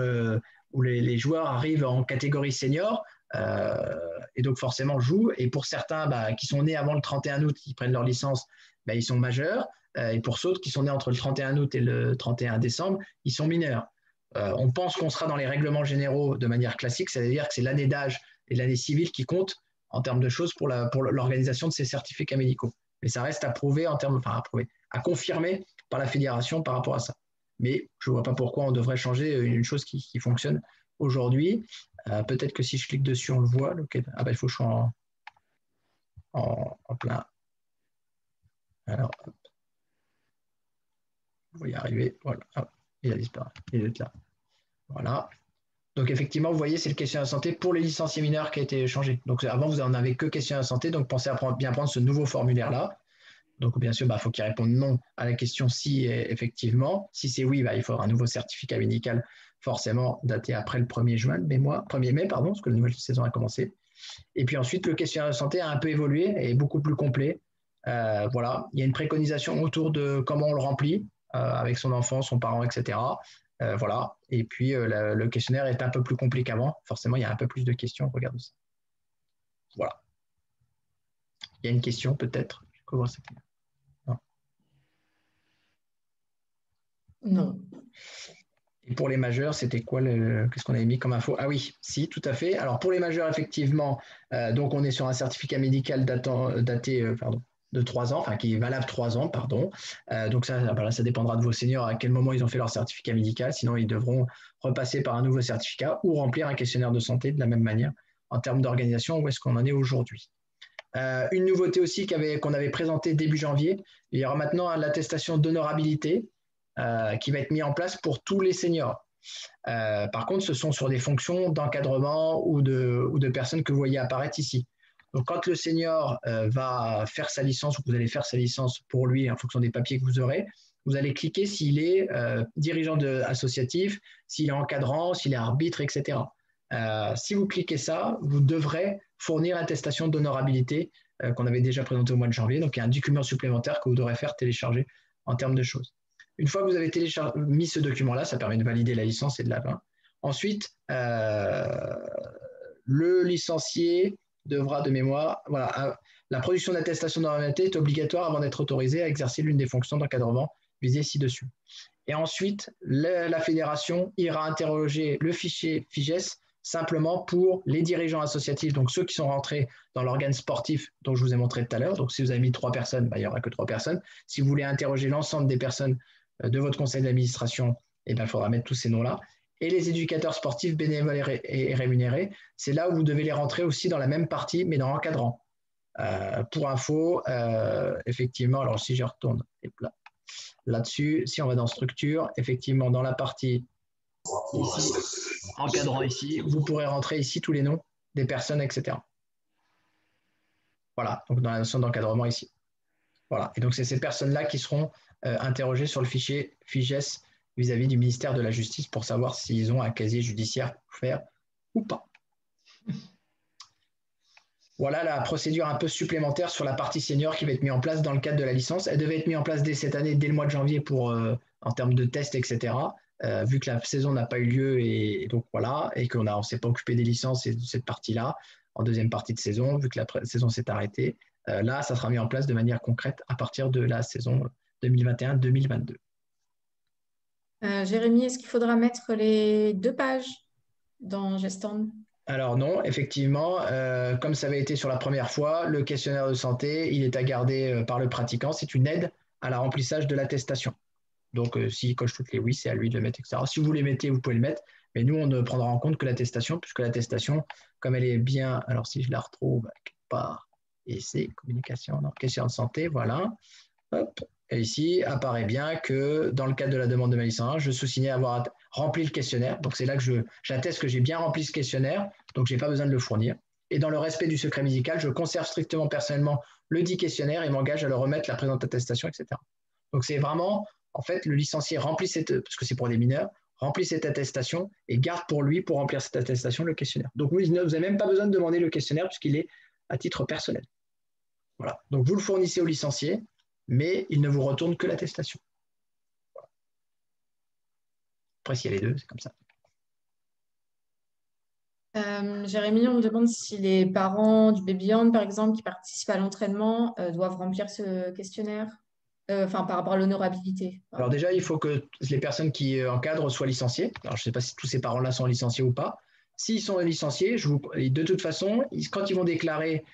les joueurs arrivent en catégorie senior et donc forcément jouent. Et pour certains qui sont nés avant le 31 août, qui prennent leur licence, ils sont majeurs. Et pour ceux qui sont nés entre le 31 août et le 31 décembre, ils sont mineurs. On pense qu'on sera dans les règlements généraux de manière classique, c'est-à-dire que c'est l'année d'âge et l'année civile qui comptent en termes de choses pour l'organisation de ces certificats médicaux. Mais ça reste à prouver à confirmer par la fédération par rapport à ça. Mais je ne vois pas pourquoi on devrait changer une chose qui fonctionne aujourd'hui. Peut-être que si je clique dessus, on le voit. Il faut que je sois en plein. Alors, hop. Vous y arriver. Voilà. Hop. Il a disparu. Il est là. Voilà. Donc, effectivement, vous voyez, c'est le questionnaire de santé pour les licenciés mineurs qui a été changé. Donc, avant, vous n'en avez que questionnaire de santé. Donc, pensez à bien prendre ce nouveau formulaire-là. Donc, bien sûr, il faut qu'il réponde non à la question si, effectivement. Si c'est oui, il faudra un nouveau certificat médical, forcément daté après le 1er mai, parce que la nouvelle saison a commencé. Et puis ensuite, le questionnaire de santé a un peu évolué et est beaucoup plus complet. Voilà. Il y a une préconisation autour de comment on le remplit avec son enfant, son parent, etc. Voilà. Et puis, le questionnaire est un peu plus complet qu'avant. Forcément, il y a un peu plus de questions. Regardez ça. Voilà. Il y a une question peut-être. Comment c'est ? Non. Et pour les majeurs, c'était quoi qu'est-ce qu'on avait mis comme info? Ah oui, si, tout à fait. Alors pour les majeurs, effectivement, donc on est sur un certificat médical daté de 3 ans, qui est valable 3 ans, pardon. Donc ça dépendra de vos seniors à quel moment ils ont fait leur certificat médical. Sinon, ils devront repasser par un nouveau certificat ou remplir un questionnaire de santé de la même manière en termes d'organisation, où est-ce qu'on en est aujourd'hui. Une nouveauté aussi qu'on avait présentée début janvier, il y aura maintenant l'attestation d'honorabilité qui va être mis en place pour tous les seniors. Par contre, ce sont sur des fonctions d'encadrement ou de personnes que vous voyez apparaître ici. Donc, quand le senior va faire sa licence ou que vous allez faire sa licence pour lui en fonction des papiers que vous aurez, vous allez cliquer s'il est dirigeant associatif, s'il est encadrant, s'il est arbitre, etc. Si vous cliquez ça, vous devrez fournir l'attestation d'honorabilité qu'on avait déjà présentée au mois de janvier. Donc, il y a un document supplémentaire que vous devrez faire télécharger en termes de choses. Une fois que vous avez mis ce document-là, ça permet de valider la licence et de la fin. Ensuite, le licencié devra de mémoire, la production d'attestation d'honorabilité est obligatoire avant d'être autorisé à exercer l'une des fonctions d'encadrement visées ci-dessus. Et ensuite, la fédération ira interroger le fichier FIGES simplement pour les dirigeants associatifs, donc ceux qui sont rentrés dans l'organe sportif dont je vous ai montré tout à l'heure. Donc, si vous avez mis 3 personnes, il n'y aura que 3 personnes. Si vous voulez interroger l'ensemble des personnes de votre conseil d'administration, il faudra mettre tous ces noms-là. Et les éducateurs sportifs bénévoles et rémunérés, c'est là où vous devez les rentrer aussi dans la même partie, mais dans l'encadrant. Pour info, effectivement, alors si je retourne là-dessus, si on va dans structure, effectivement, dans la partie ici, encadrant ici, vous pourrez rentrer ici tous les noms des personnes, etc. Voilà, donc dans la notion d'encadrement ici. Voilà, et donc c'est ces personnes-là qui seront interrogées sur le fichier FIGES vis-à-vis du ministère de la Justice pour savoir s'ils ont un casier judiciaire ouvert ou pas. Voilà la procédure un peu supplémentaire sur la partie senior qui va être mise en place dans le cadre de la licence. Elle devait être mise en place dès cette année, dès le mois de janvier en termes de tests, etc. Vu que la saison n'a pas eu lieu et donc voilà, et qu'on ne s'est pas occupé des licences et de cette partie-là en deuxième partie de saison, vu que la saison s'est arrêtée. Là, ça sera mis en place de manière concrète à partir de la saison 2021-2022. Jérémy, est-ce qu'il faudra mettre les 2 pages dans Gestand? Alors non, effectivement, comme ça avait été sur la première fois, le questionnaire de santé, il est à garder par le pratiquant. C'est une aide à la remplissage de l'attestation. Donc, s'il coche toutes les oui, c'est à lui de le mettre, etc. Si vous les mettez, vous pouvez le mettre. Mais nous, on ne prendra en compte que l'attestation, puisque l'attestation, comme elle est bien… Alors, si je la retrouve quelque part, et c'est communication, non, questionnaire de santé, voilà. Hop. Et ici, apparaît bien que dans le cadre de la demande de ma licence, je sous-signais avoir rempli le questionnaire. Donc, c'est là que j'atteste que j'ai bien rempli ce questionnaire, donc je n'ai pas besoin de le fournir. Et dans le respect du secret médical, je conserve strictement personnellement le dit questionnaire et m'engage à le remettre la présente attestation, etc. Donc, c'est vraiment, en fait, le licencié remplit parce que c'est pour des mineurs, remplit cette attestation et garde pour lui, pour remplir cette attestation, le questionnaire. Donc, vous n'avez même pas besoin de demander le questionnaire puisqu'il est à titre personnel. Voilà. Donc, vous le fournissez au licencié. mais il ne vous retourne que l'attestation. Voilà. Après, s'il y a les deux, c'est comme ça. Jérémy, on me demande si les parents du baby hand, par exemple, qui participent à l'entraînement, doivent remplir ce questionnaire, par rapport à l'honorabilité. Alors déjà, il faut que les personnes qui encadrent soient licenciées. Alors, je ne sais pas si tous ces parents-là sont licenciés ou pas. S'ils sont licenciés, de toute façon, quand ils vont déclarer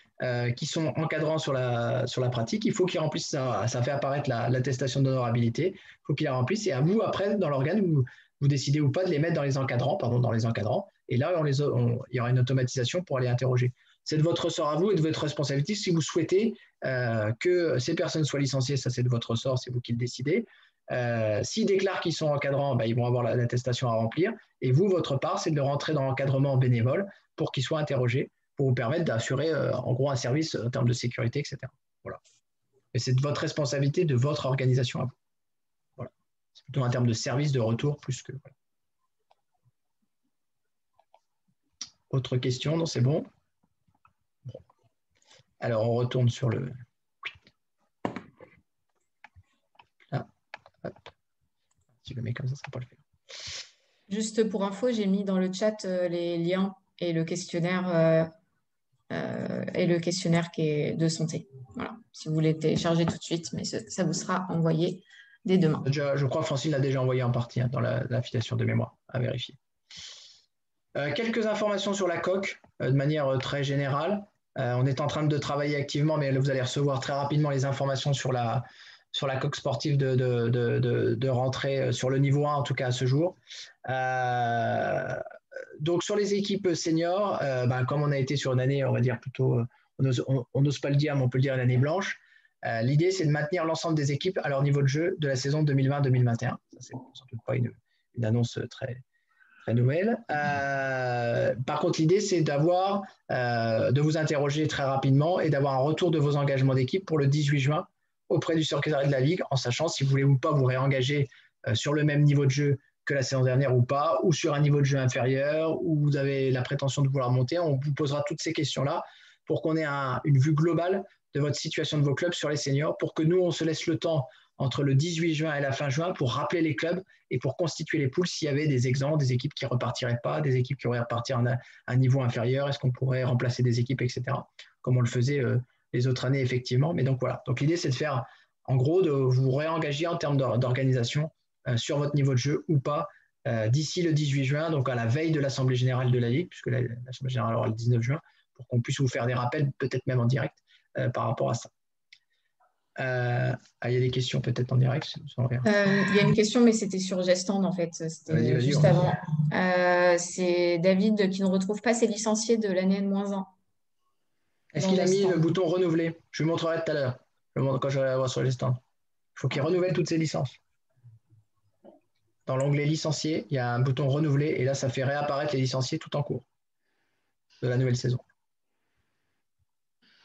qu'ils sont encadrants sur la pratique, il faut qu'ils remplissent ça. Ça fait apparaître l'attestation d'honorabilité. Il faut qu'ils la remplissent. Et à vous, après, dans l'organe, vous décidez ou pas de les mettre dans les encadrants. Et là, il y aura une automatisation pour aller interroger. C'est de votre ressort à vous et de votre responsabilité. Si vous souhaitez que ces personnes soient licenciées, ça c'est de votre ressort, c'est vous qui le décidez. S'ils déclarent qu'ils sont encadrants, ils vont avoir l'attestation à remplir. Et vous, votre part, c'est de rentrer dans l'encadrement bénévole pour qu'ils soient interrogés, pour vous permettre d'assurer en gros un service en termes de sécurité, etc. Voilà. Et c'est de votre responsabilité, de votre organisation à vous. Voilà. C'est plutôt en termes de service de retour plus que. Voilà. Autre question? Non, c'est bon. Bon. Alors, on retourne sur le. Là. Hop. Si je le mets comme ça ne sera pas le faire. Juste pour info, j'ai mis dans le chat les liens et le questionnaire qui est de santé. Voilà. Si vous voulez télécharger tout de suite, mais ça vous sera envoyé dès demain. Je crois que Francine l'a déjà envoyé en partie dans l'affiliation de mémoire à vérifier. Quelques informations sur la coque de manière très générale. On est en train de travailler activement, mais vous allez recevoir très rapidement les informations sur la coque sportive de rentrée sur le niveau 1, en tout cas à ce jour. Donc sur les équipes seniors, comme on a été sur une année, on va dire plutôt, on n'ose pas le dire, mais on peut le dire une année blanche. L'idée, c'est de maintenir l'ensemble des équipes à leur niveau de jeu de la saison 2020-2021. Ça, c'est sans doute pas une annonce très nouvelle. Par contre, l'idée, c'est de vous interroger très rapidement et d'avoir un retour de vos engagements d'équipe pour le 18 juin auprès du secrétariat de la Ligue, en sachant si vous voulez ou pas vous réengager sur le même niveau de jeu que la saison dernière ou pas, ou sur un niveau de jeu inférieur, ou vous avez la prétention de vouloir monter. On vous posera toutes ces questions-là pour qu'on ait une vue globale de votre situation de vos clubs sur les seniors, pour que nous, on se laisse le temps entre le 18 juin et la fin juin pour rappeler les clubs et pour constituer les poules s'il y avait des exemples, des équipes qui ne repartiraient pas, des équipes qui auraient reparti à un niveau inférieur, est-ce qu'on pourrait remplacer des équipes, etc. Comme on le faisait les autres années, effectivement. Mais donc voilà. Donc l'idée, c'est de faire, en gros, de vous réengager en termes d'organisation sur votre niveau de jeu ou pas d'ici le 18 juin, donc à la veille de l'Assemblée générale de la Ligue, puisque l'Assemblée générale aura le 19 juin, pour qu'on puisse vous faire des rappels, peut-être même en direct, par rapport à ça. Il y a des questions peut-être en direct. Il y a une question, mais c'était sur Gestand en fait. C'était juste avant. C'est David qui ne retrouve pas ses licenciés de l'année N-1. Est-ce qu'il a mis le bouton renouveler? Je lui montrerai tout à l'heure, quand je vais la voir sur Gestand. Il faut qu'il renouvelle toutes ses licences. Dans l'onglet licenciés, il y a un bouton renouveler et là, ça fait réapparaître les licenciés tout en cours de la nouvelle saison.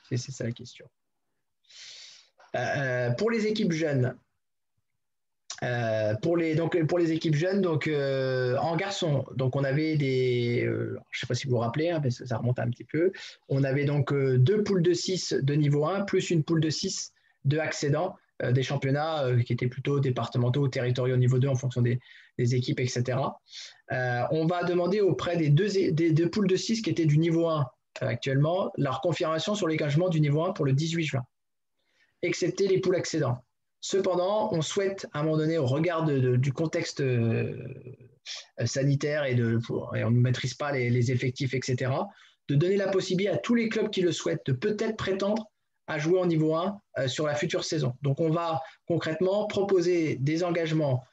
C'est ça la question. Pour les équipes jeunes, pour les équipes jeunes, en garçon, donc on avait je ne sais pas si vous vous rappelez, parce que ça remonte un petit peu. On avait donc 2 poules de 6 de niveau 1, plus une poule de 6 de accédants des championnats qui étaient plutôt départementaux ou territoriaux au niveau 2 en fonction des équipes, etc. On va demander auprès des deux poules de 6 qui étaient du niveau 1 actuellement, leur confirmation sur l'engagement du niveau 1 pour le 18 juin, excepté les poules accédants. Cependant, on souhaite, à un moment donné, au regard du contexte sanitaire et on ne maîtrise pas les effectifs, etc., de donner la possibilité à tous les clubs qui le souhaitent de peut-être prétendre à jouer en niveau 1 sur la future saison. Donc, on va concrètement proposer des engagements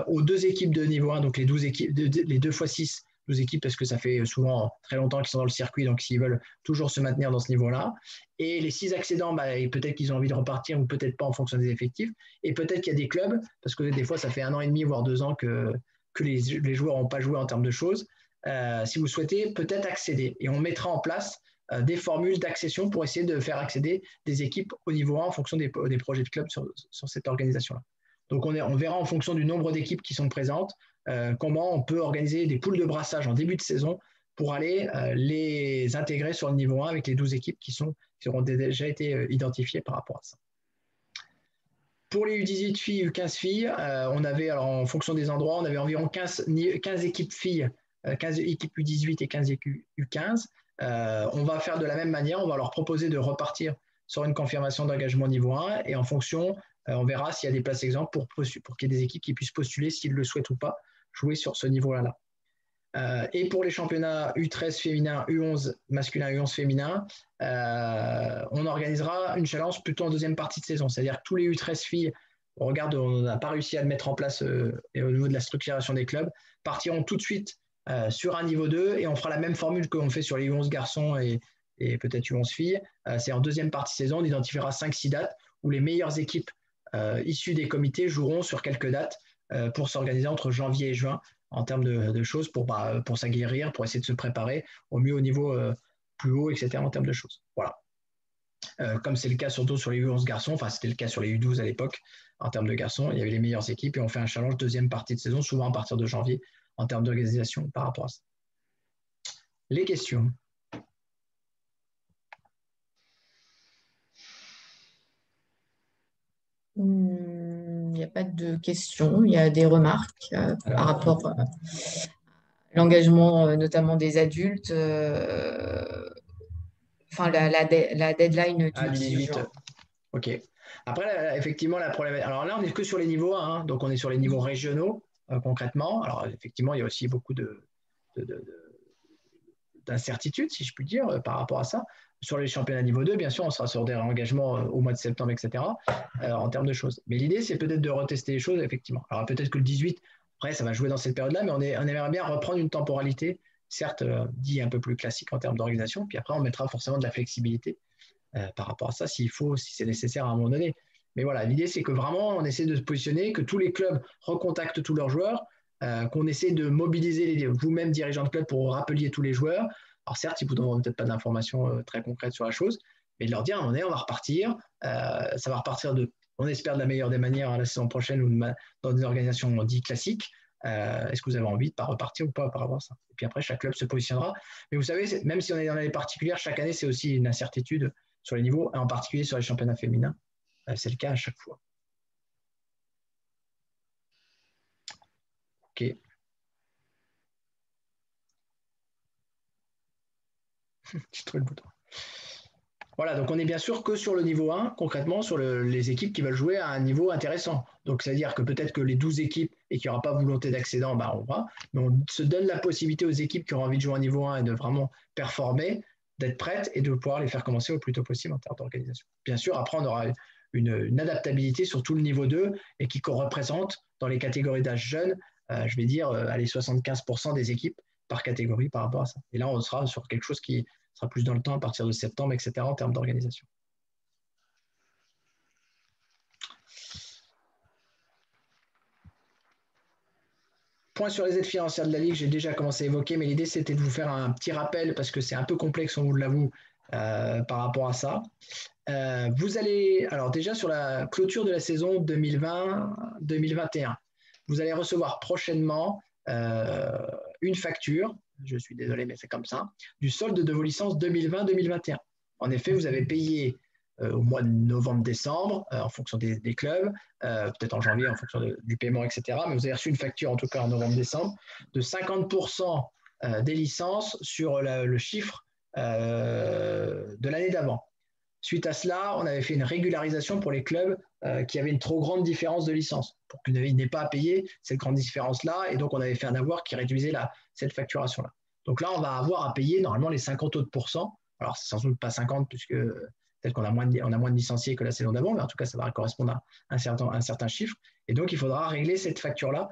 aux 2 équipes de niveau 1, donc les 12 équipes, les 2 x 6, 12 équipes, parce que ça fait souvent très longtemps qu'ils sont dans le circuit, donc s'ils veulent toujours se maintenir dans ce niveau-là. Et les 6 accédants, peut-être qu'ils ont envie de repartir ou peut-être pas en fonction des effectifs. Et peut-être qu'il y a des clubs, parce que des fois, ça fait 1 an et demi, voire 2 ans que les joueurs n'ont pas joué en termes de choses. Si vous souhaitez, peut-être accéder. Et on mettra en place des formules d'accession pour essayer de faire accéder des équipes au niveau 1 en fonction des projets de club sur cette organisation-là. Donc, on verra en fonction du nombre d'équipes qui sont présentes comment on peut organiser des poules de brassage en début de saison pour aller les intégrer sur le niveau 1 avec les 12 équipes qui auront déjà été identifiées par rapport à ça. Pour les U18 filles, U15 filles, on avait, alors en fonction des endroits, on avait environ 15 équipes filles, 15 équipes U18 et 15 équipes U15. On va faire de la même manière, on va leur proposer de repartir sur une confirmation d'engagement niveau 1 et en fonction, on verra s'il y a des places exemples pour qu'il y ait des équipes qui puissent postuler, s'ils le souhaitent ou pas, jouer sur ce niveau-là. Et pour les championnats U13 féminin, U11 masculin, U11 féminin, on organisera une challenge plutôt en deuxième partie de saison. C'est-à-dire que tous les U13 filles, on n'a pas réussi à le mettre en place et au niveau de la structuration des clubs, partiront tout de suite sur un niveau 2 et on fera la même formule qu'on fait sur les U11 garçons et peut-être U11 filles. C'est en deuxième partie de saison, on identifiera 5-6 dates où les meilleures équipes issues des comités joueront sur quelques dates pour s'organiser entre janvier et juin en termes de choses pour s'aguerrir, pour essayer de se préparer au mieux au niveau plus haut, etc. en termes de choses. Voilà. Comme c'est le cas surtout sur les U11 garçons, enfin c'était le cas sur les U12 à l'époque, en termes de garçons, il y avait les meilleures équipes et on fait un challenge deuxième partie de saison, souvent à partir de janvier, en termes d'organisation par rapport à ça. Les questions. Il n'y a pas de questions, il y a des remarques par rapport à l'engagement notamment des adultes, enfin la deadline du 18 juin. Ok. Après, effectivement, la problématique. Alors là, on n'est que sur les niveaux 1, hein, donc on est sur les niveaux régionaux concrètement. Alors effectivement, il y a aussi beaucoup d'incertitudes, si je puis dire, par rapport à ça. Sur les championnats niveau 2, bien sûr, on sera sur des réengagements au mois de septembre, etc., en termes de choses. Mais l'idée, c'est peut-être de retester les choses, effectivement. Alors peut-être que le 18, après, ça va jouer dans cette période-là, mais on aimerait bien reprendre une temporalité, certes, dit un peu plus classique en termes d'organisation, puis après, on mettra forcément de la flexibilité par rapport à ça, si c'est nécessaire à un moment donné. Mais voilà, l'idée, c'est que vraiment, on essaie de se positionner, que tous les clubs recontactent tous leurs joueurs, qu'on essaie de mobiliser vous-même, dirigeants de club, pour rappeler tous les joueurs. Alors certes, ils ne vous donneront peut-être pas d'informations très concrètes sur la chose, mais de leur dire, à un moment donné, on va repartir. Ça va repartir on espère de la meilleure des manières la saison prochaine ou dans des organisations dites classiques. Est-ce que vous avez envie de ne pas repartir ou pas par rapport à ça? Et puis après, chaque club se positionnera. Mais vous savez, même si on est dans l'année particulière, chaque année, c'est aussi une incertitude sur les niveaux, en particulier sur les championnats féminins. C'est le cas à chaque fois. Ok. J'ai trouvé le bouton. Voilà, donc on est bien sûr que sur le niveau 1, concrètement, sur les équipes qui veulent jouer à un niveau intéressant. Donc, c'est-à-dire que peut-être que les 12 équipes et qu'il n'y aura pas volonté d'accédant, on va. Mais on se donne la possibilité aux équipes qui ont envie de jouer à un niveau 1 et de vraiment performer, d'être prêtes et de pouvoir les faire commencer au plus tôt possible en termes d'organisation. Bien sûr, après, on aura une adaptabilité sur tout le niveau 2 et qui représente dans les catégories d'âge jeunes, je vais dire, 75% des équipes par catégorie par rapport à ça. Et là, on sera sur quelque chose qui sera plus dans le temps à partir de septembre, etc., en termes d'organisation. Point sur les aides financières de la Ligue, j'ai déjà commencé à évoquer, mais l'idée, c'était de vous faire un petit rappel, parce que c'est un peu complexe, on vous l'avoue, par rapport à ça. Vous allez, alors déjà sur la clôture de la saison 2020-2021, vous allez recevoir prochainement une facture, je suis désolé, mais c'est comme ça, du solde de vos licences 2020-2021. En effet, vous avez payé au mois de novembre-décembre, en fonction des clubs, peut-être en janvier en fonction du paiement, etc. Mais vous avez reçu une facture, en tout cas en novembre-décembre, de 50% des licences sur le chiffre de l'année d'avant. Suite à cela, on avait fait une régularisation pour les clubs qui avaient une trop grande différence de licence, pour qu'ils n'aient pas à payer cette grande différence-là, et donc on avait fait un avoir qui réduisait cette facturation-là. Donc là, on va avoir à payer normalement les 50 autres pourcents. Alors, c'est sans doute pas 50, puisque peut-être qu'on a moins de licenciés que la saison d'avant, mais en tout cas, ça va correspondre à un certain chiffre. Et donc, il faudra régler cette facture-là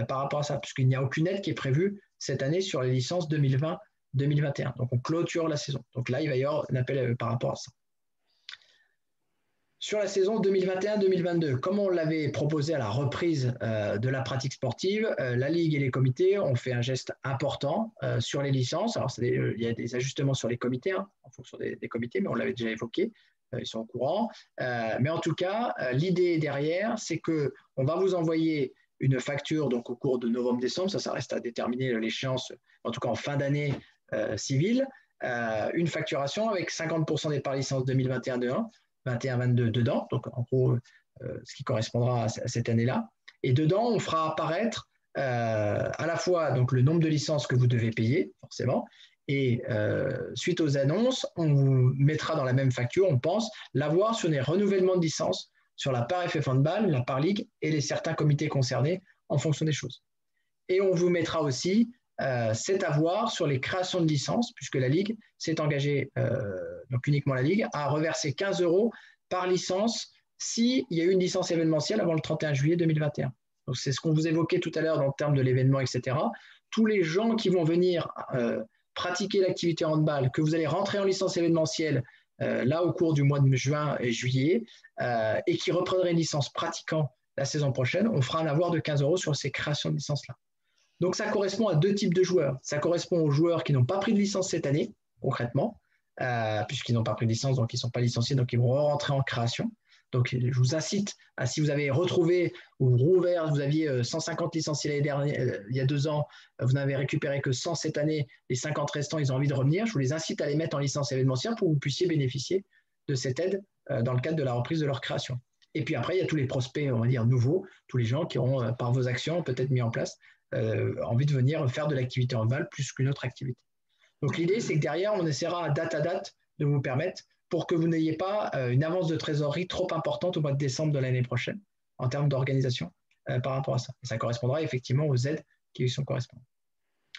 par rapport à ça, puisqu'il n'y a aucune aide qui est prévue cette année sur les licences 2020-2021. Donc, on clôture la saison. Donc là, il va y avoir un appel par rapport à ça. Sur la saison 2021-2022, comme on l'avait proposé à la reprise de la pratique sportive, la Ligue et les comités ont fait un geste important sur les licences. Alors, il y a des ajustements sur les comités, hein, en fonction des comités, mais on l'avait déjà évoqué, ils sont au courant. Mais en tout cas, l'idée derrière, c'est qu'on va vous envoyer une facture donc, au cours de novembre-décembre, ça reste à déterminer l'échéance, en tout cas en fin d'année civile, une facturation avec 50% des parts licences 2021-2021, 21-22 dedans, donc en gros ce qui correspondra à cette année-là. Et dedans, on fera apparaître à la fois donc, le nombre de licences que vous devez payer, forcément, et suite aux annonces, on vous mettra dans la même facture, on pense, l'avoir sur les renouvellements de licences sur la part FF Handball, la part Ligue et certains comités concernés en fonction des choses. Et on vous mettra aussi cet avoir sur les créations de licences, puisque la Ligue s'est engagée, donc uniquement la Ligue, à reverser 15 € par licence s'il y a eu une licence événementielle avant le 31 juillet 2021. Donc c'est ce qu'on vous évoquait tout à l'heure dans le terme de l'événement, etc. Tous les gens qui vont venir pratiquer l'activité handball, que vous allez rentrer en licence événementielle là au cours du mois de juin et juillet, et qui reprendraient une licence pratiquant la saison prochaine, on fera un avoir de 15 € sur ces créations de licences-là. Donc ça correspond à deux types de joueurs. Ça correspond aux joueurs qui n'ont pas pris de licence cette année, concrètement, puisqu'ils n'ont pas pris de licence, donc ils ne sont pas licenciés, donc ils vont rentrer en création. Donc, je vous incite, si vous avez retrouvé ou rouvert, vous aviez 150 licenciés l'année dernière, il y a 2 ans, vous n'avez récupéré que 100 cette année, les 50 restants, ils ont envie de revenir. Je vous les incite à les mettre en licence événementielle pour que vous puissiez bénéficier de cette aide dans le cadre de la reprise de leur création. Et puis après, il y a tous les prospects, on va dire, nouveaux, tous les gens qui auront, par vos actions, peut-être mis en place, envie de venir faire de l'activité handball plus qu'une autre activité. Donc, l'idée, c'est que derrière, on essaiera date à date de vous permettre pour que vous n'ayez pas une avance de trésorerie trop importante au mois de décembre de l'année prochaine en termes d'organisation par rapport à ça. Et ça correspondra effectivement aux aides qui sont correspondantes.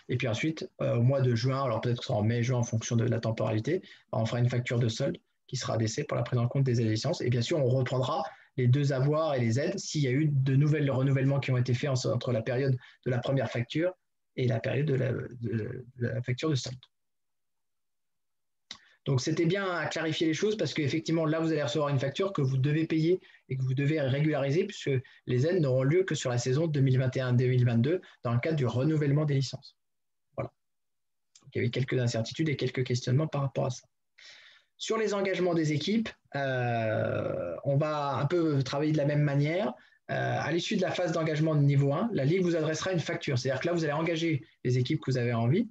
Et puis ensuite, au mois de juin, alors peut-être que ce sera en mai, juin en fonction de la temporalité, on fera une facture de solde qui sera abaissée pour la prise en compte des aides et licences. Et bien sûr, on reprendra les 2 avoirs et les aides s'il y a eu de nouvelles renouvellements qui ont été faits entre la période de la première facture et la période de la facture de solde. Donc, c'était bien à clarifier les choses parce qu'effectivement, là, vous allez recevoir une facture que vous devez payer et que vous devez régulariser puisque les aides n'auront lieu que sur la saison 2021-2022 dans le cadre du renouvellement des licences. Voilà. Donc, il y avait quelques incertitudes et quelques questionnements par rapport à ça. Sur les engagements des équipes, on va un peu travailler de la même manière. À l'issue de la phase d'engagement de niveau 1, la Ligue vous adressera une facture. C'est-à-dire que là, vous allez engager les équipes que vous avez envie.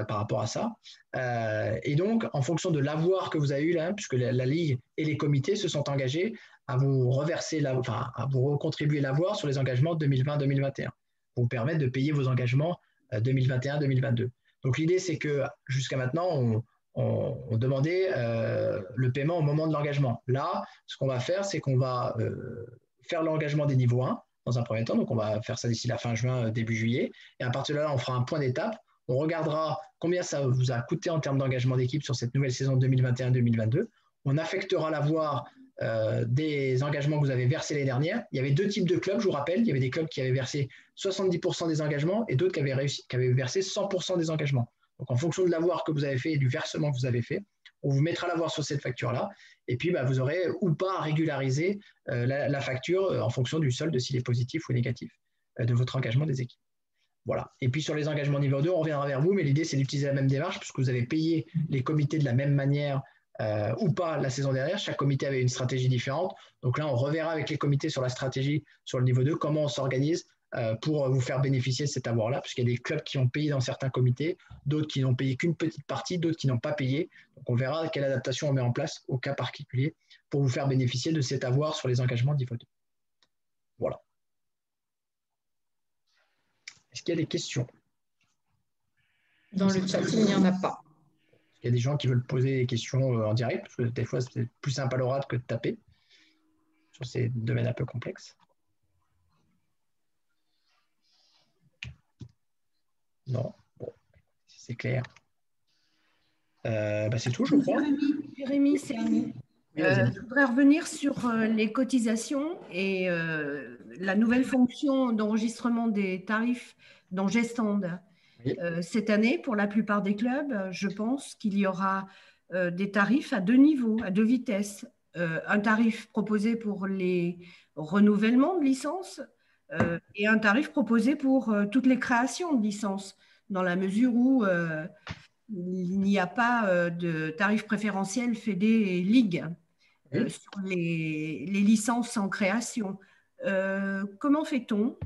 Par rapport à ça. Et donc, en fonction de l'avoir que vous avez eu là, puisque la Ligue et les comités se sont engagés à vous reverser, à vous contribuer l'avoir sur les engagements 2020-2021, pour vous permettre de payer vos engagements 2021-2022. Donc, l'idée, c'est que jusqu'à maintenant, on demandait le paiement au moment de l'engagement. Là, ce qu'on va faire, c'est qu'on va faire l'engagement des niveaux 1 dans un premier temps. Donc, on va faire ça d'ici la fin juin, début juillet. Et à partir de là, on fera un point d'étape. On regardera combien ça vous a coûté en termes d'engagement d'équipe sur cette nouvelle saison 2021-2022. On affectera l'avoir des engagements que vous avez versés l'année dernière. Il y avait 2 types de clubs, je vous rappelle. Il y avait des clubs qui avaient versé 70% des engagements et d'autres qui avaient versé 100% des engagements. Donc, en fonction de l'avoir que vous avez fait et du versement que vous avez fait, on vous mettra l'avoir sur cette facture-là. Et puis, vous aurez ou pas à régulariser la facture en fonction du solde, s'il est positif ou négatif, de votre engagement des équipes. Voilà. Et puis sur les engagements niveau 2, on reviendra vers vous, mais l'idée, c'est d'utiliser la même démarche puisque vous avez payé les comités de la même manière ou pas la saison dernière. Chaque comité avait une stratégie différente. Donc là, on reverra avec les comités sur la stratégie sur le niveau 2, comment on s'organise pour vous faire bénéficier de cet avoir-là, puisqu'il y a des clubs qui ont payé dans certains comités, d'autres qui n'ont payé qu'une petite partie, d'autres qui n'ont pas payé. Donc on verra quelle adaptation on met en place au cas particulier pour vous faire bénéficier de cet avoir sur les engagements niveau 2. Voilà. Est-ce qu'il y a des questions? Dans le chat, il n'y en a pas. Il y a des gens qui veulent poser des questions en direct, parce que des fois, c'est plus simple à l'oral que de taper sur ces domaines un peu complexes. Non? Bon, c'est clair. C'est tout, je crois. Jérémy, c'est Annie. Je voudrais revenir sur les cotisations et la nouvelle fonction d'enregistrement des tarifs dans Gestand. Oui. Cette année, pour la plupart des clubs, je pense qu'il y aura des tarifs à 2 niveaux, à 2 vitesses. Un tarif proposé pour les renouvellements de licences et un tarif proposé pour toutes les créations de licences, dans la mesure où il n'y a pas de tarif préférentiel Fédé et Ligue. Sur les licences en création. Comment fait-on?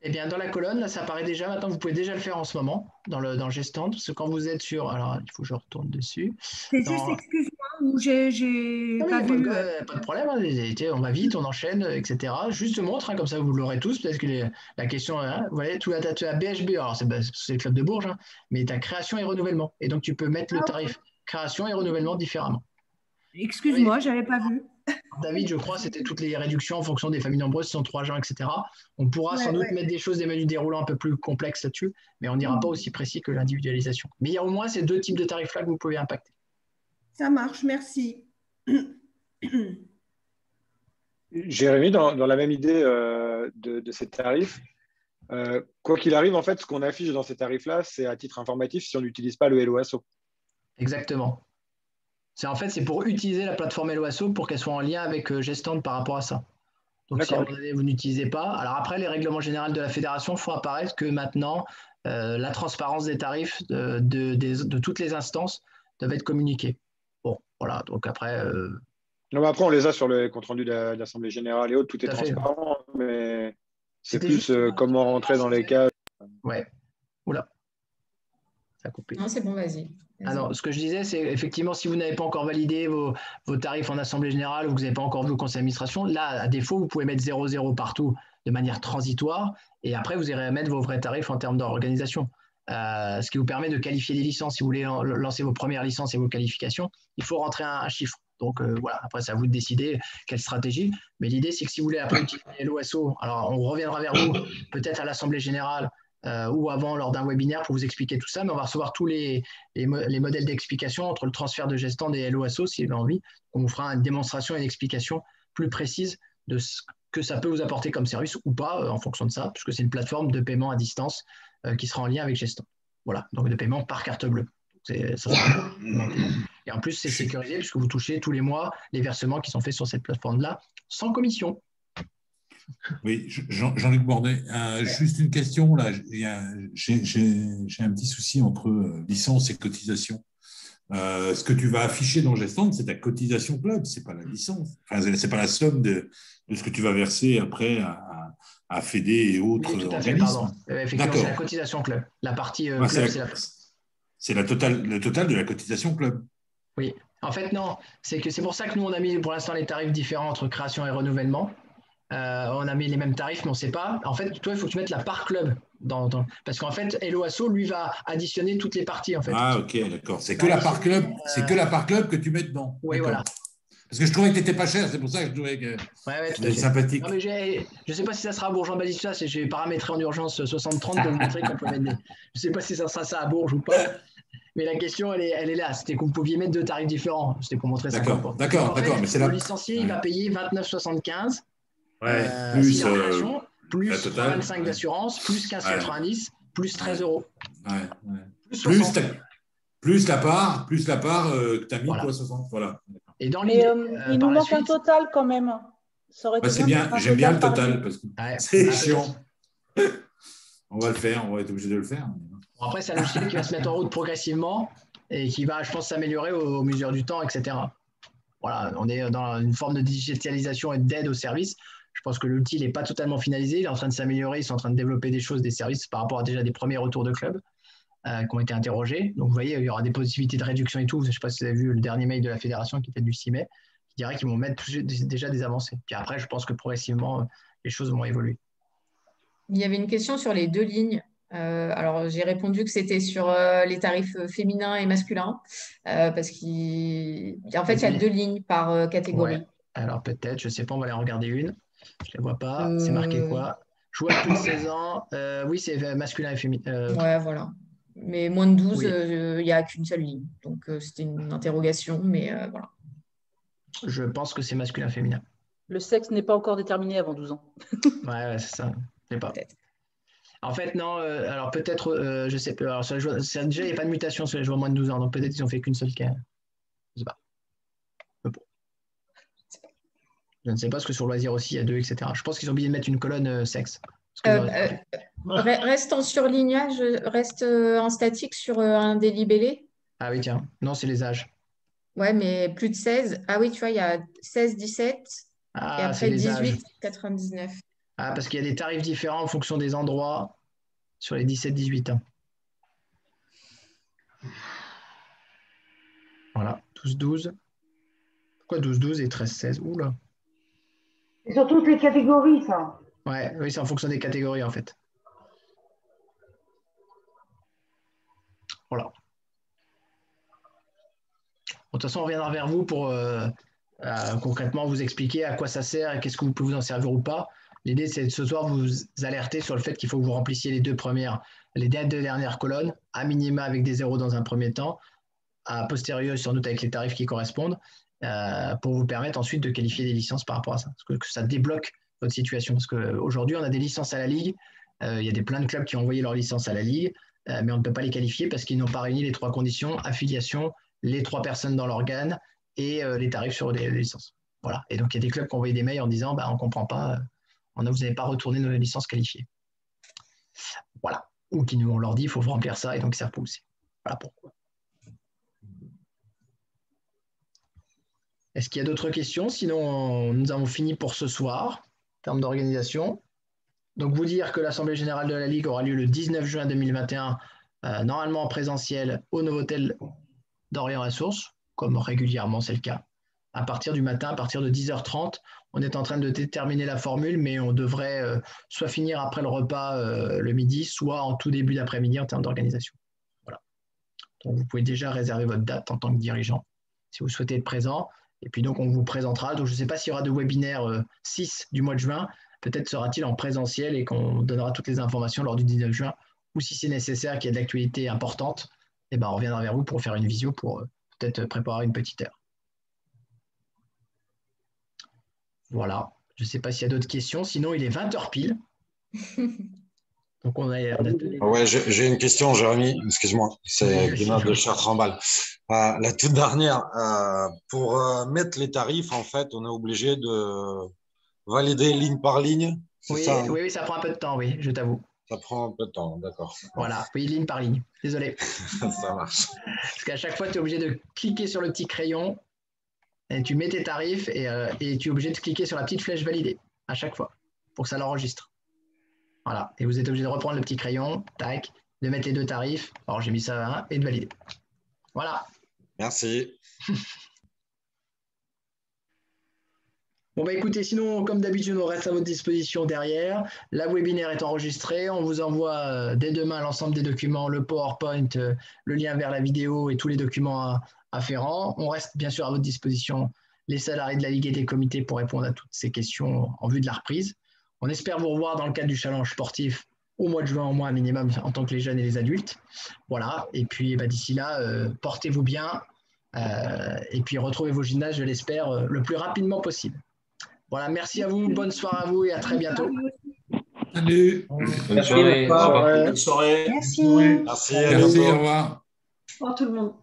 Eh bien, dans la colonne, là, ça apparaît déjà. Maintenant, vous pouvez déjà le faire en ce moment dans le Gestand. Parce que quand vous êtes sur… Alors, il faut que je retourne dessus. C'est juste, excuse-moi, ou j'ai Non, mais pas il n'y vu. a pas de problème, hein, on va vite, on enchaîne, etc. Juste montre, hein, comme ça vous l'aurez tous, parce que la question, hein, vous voyez, tu as BHB, alors c'est le club de Bourges, hein, mais tu as création et renouvellement. Et donc tu peux mettre le tarif création et renouvellement différemment. Oui, Excuse-moi, j'avais pas vu. David, je crois, c'était toutes les réductions en fonction des familles nombreuses, si sont 3 gens, etc. On pourra sans Ouais, doute ouais. mettre des choses, des menus déroulants un peu plus complexes là-dessus, mais on n'ira pas aussi précis que l'individualisation. Mais il y a au moins ces deux types de tarifs-là que vous pouvez impacter. Ça marche, merci. Jérémy, dans la même idée de ces tarifs, quoi qu'il arrive, en fait, ce qu'on affiche dans ces tarifs-là, c'est à titre informatif si on n'utilise pas le LOASO. Exactement. C'est pour utiliser la plateforme Helloasso pour qu'elle soit en lien avec Gestand par rapport à ça. Donc si à un moment donné vous n'utilisez pas, alors après les règlements généraux de la fédération font apparaître que maintenant la transparence des tarifs de toutes les instances doivent être communiquées. Bon, voilà, donc après. Non, mais après, on les a sur le compte rendu de l'Assemblée générale et autres, tout est transparent, mais c'est plus comment rentrer dans les cas. Ouais, oula, ça a coupé. Non, c'est bon, vas-y. Alors, ce que je disais, c'est effectivement, si vous n'avez pas encore validé vos tarifs en Assemblée générale ou que vous n'avez pas encore vu au conseil d'administration, là, à défaut, vous pouvez mettre 0,0 partout de manière transitoire et après, vous irez mettre vos vrais tarifs en termes d'organisation. Ce qui vous permet de qualifier des licences. Si vous voulez lancer vos premières licences et vos qualifications, il faut rentrer un chiffre. Donc voilà, après, c'est à vous de décider quelle stratégie. Mais l'idée, c'est que si vous voulez après utiliser l'OSO, alors on reviendra vers vous peut-être à l'Assemblée générale ou avant lors d'un webinaire pour vous expliquer tout ça, mais on va recevoir tous les modèles d'explication entre le transfert de Gestand et LOASO si vous avez envie. On vous fera une démonstration et une explication plus précise de ce que ça peut vous apporter comme service ou pas en fonction de ça, puisque c'est une plateforme de paiement à distance qui sera en lien avec Gestand. Voilà, donc de paiement par carte bleue. Ça sera et en plus, c'est sécurisé puisque vous touchez tous les mois les versements qui sont faits sur cette plateforme-là sans commission. Oui, Jean-Luc Bordet, juste une question. Là, j'ai un petit souci entre licence et cotisation. Ce que tu vas afficher dans Gestand, c'est ta cotisation club, c'est pas la licence. Enfin, c'est pas la somme de ce que tu vas verser après à Fédé et autres organismes. Effectivement, c'est la cotisation club. La partie club, c'est le total de la cotisation club. Oui. En fait, non. C'est pour ça que nous, on a mis pour l'instant les tarifs différents entre création et renouvellement. On a mis les mêmes tarifs, mais on ne sait pas. En fait, toi, il faut que tu mettes la part club. Parce qu'en fait, LOASO, lui, va additionner toutes les parties. En fait. Ah, ok, d'accord. C'est que la part club, c'est que la part club que tu mets dedans. Oui, voilà. Parce que je trouvais que tu n'étais pas cher, c'est pour ça que je trouvais que c'était sympathique. Non, mais je ne sais pas si ça sera à Bourges-en-Bas, ça, j'ai paramétré en urgence 60-30 pour vous montrer qu'on peut mettre des. Je ne sais pas si ça sera ça à Bourges ou pas. Mais la question, elle est là. C'était que vous pouviez mettre deux tarifs différents. C'était pour montrer ça. D'accord. Mais c'est le licencié, il va payer 29,75. Plus plus 25 d'assurance, plus 15,90, plus 13 euros. Plus la part que tu as mis, toi, 60. Voilà. Et dans il nous manque un total quand même. C'est bien, j'aime bien le total parce que c'est chiant. On va le faire, on va être obligé de le faire. Bon, après, c'est un logiciel qui va se mettre en route progressivement et qui va, je pense, s'améliorer au mesure du temps, etc. Voilà, on est dans une forme de digitalisation et d'aide au service. Je pense que l'outil n'est pas totalement finalisé. Il est en train de s'améliorer. Ils sont en train de développer des choses, des services par rapport à déjà des premiers retours de club qui ont été interrogés. Donc, vous voyez, il y aura des possibilités de réduction et tout. Je ne sais pas si vous avez vu le dernier mail de la fédération qui était du 6 mai, qui dirait qu'ils vont mettre déjà des avancées. Puis après, je pense que progressivement, les choses vont évoluer. Il y avait une question sur les deux lignes. Alors, j'ai répondu que c'était sur les tarifs féminins et masculins, parce qu'en fait, il y a deux lignes par catégorie. Ouais. Alors, peut-être, je ne sais pas, on va aller en regarder une. Je ne la vois pas. C'est marqué quoi? Joueur plus de 16 ans. Oui, c'est masculin et féminin. Ouais, voilà. Mais moins de 12, il n'y a qu'une seule ligne. Donc, c'était une interrogation, mais voilà. Je pense que c'est masculin-féminin. Le sexe n'est pas encore déterminé avant 12 ans. Ouais, c'est ça. Je sais pas. En fait, non. Alors, peut-être, je sais pas. Alors, déjà, il n'y a pas de mutation sur les joueurs moins de 12 ans. Donc, peut-être qu'ils n'ont fait qu'une seule cas. Je ne sais pas. Je ne sais pas, parce que sur loisir aussi, il y a deux, etc. Je pense qu'ils ont oublié de mettre une colonne sexe. Reste en surlignage, reste en statique sur un des libellés. Ah oui, tiens. Non, c'est les âges. Ouais, mais plus de 16. Ah oui, tu vois, il y a 16, 17 et après 18, 99. Ah, parce qu'il y a des tarifs différents en fonction des endroits sur les 17, 18 ans. Voilà, tous 12. Quoi, 12-12 et 13-16? Oula. C'est sur toutes les catégories, ça. Ouais, oui, c'est en fonction des catégories, en fait. Voilà. Bon, de toute façon, on reviendra vers vous pour concrètement vous expliquer à quoi ça sert et qu'est-ce que vous pouvez vous en servir ou pas. L'idée, c'est de ce soir vous alerter sur le fait qu'il faut que vous remplissiez les deux dernières colonnes, à minima avec des zéros dans un premier temps, à posteriori sans doute avec les tarifs qui correspondent, pour vous permettre ensuite de qualifier des licences par rapport à ça. Parce que ça débloque votre situation. Parce qu'aujourd'hui, on a des licences à la Ligue. Il y a plein de clubs qui ont envoyé leurs licences à la Ligue, mais on ne peut pas les qualifier parce qu'ils n'ont pas réuni les 3 conditions: affiliation, les 3 personnes dans l'organe et les tarifs sur les licences. Voilà. Et donc, il y a des clubs qui ont envoyé des mails en disant on ne comprend pas, vous n'avez pas retourné nos licences qualifiées. Voilà. Ou qui on leur dit il faut remplir ça et donc ils ne savent pas où c'est. Voilà pourquoi. Est-ce qu'il y a d'autres questions? Sinon, nous avons fini pour ce soir, en termes d'organisation. Donc, vous dire que l'Assemblée générale de la Ligue aura lieu le 19 juin 2021, normalement en présentiel, au Novotel d'Orient-la-Source, comme régulièrement c'est le cas. À partir du matin, à partir de 10h30, on est en train de déterminer la formule, mais on devrait soit finir après le repas le midi, soit en tout début d'après-midi en termes d'organisation. Voilà. Donc, vous pouvez déjà réserver votre date en tant que dirigeant, si vous souhaitez être présent. Et puis donc, on vous présentera. Donc, je ne sais pas s'il y aura de webinaire 6 du mois de juin. Peut-être sera-t-il en présentiel et qu'on donnera toutes les informations lors du 19 juin. Ou si c'est nécessaire, qu'il y ait de l'actualité importante, eh ben, on reviendra vers vous pour faire une visio pour peut-être préparer une petite heure. Voilà. Je ne sais pas s'il y a d'autres questions. Sinon, il est 20h pile. Donc, Ouais, j'ai une question, Jérémy. Excuse-moi. C'est Guimard de Chartres-en-Bas. La toute dernière. Pour mettre les tarifs, en fait, on est obligé de valider ligne par ligne. Oui, ça, hein? Oui, ça prend un peu de temps, oui, je t'avoue. Ça prend un peu de temps, d'accord. Voilà, oui, ligne par ligne. Désolé. Ça marche. Parce qu'à chaque fois, tu es obligé de cliquer sur le petit crayon et tu mets tes tarifs et tu es obligé de cliquer sur la petite flèche validée à chaque fois pour que ça l'enregistre. Voilà. Et vous êtes obligé de reprendre le petit crayon, tac, de mettre les 2 tarifs. Alors, j'ai mis ça à 1 et de valider. Voilà. Merci. Bon, bah écoutez, sinon, comme d'habitude, on reste à votre disposition derrière. La webinaire est enregistrée. On vous envoie dès demain l'ensemble des documents, le PowerPoint, le lien vers la vidéo et tous les documents afférents. On reste bien sûr à votre disposition, les salariés de la Ligue et des comités, pour répondre à toutes ces questions en vue de la reprise. On espère vous revoir dans le cadre du challenge sportif au mois de juin, au moins un minimum, en tant que les jeunes et les adultes. Voilà. Et puis, d'ici là, portez-vous bien. Et puis, retrouvez vos gymnases, je l'espère, le plus rapidement possible. Voilà, merci à vous, bonne soirée à vous et à très bientôt. Salut. Bonne soirée. Bonne soirée. Merci. Merci, Merci, au revoir. Au revoir tout le monde.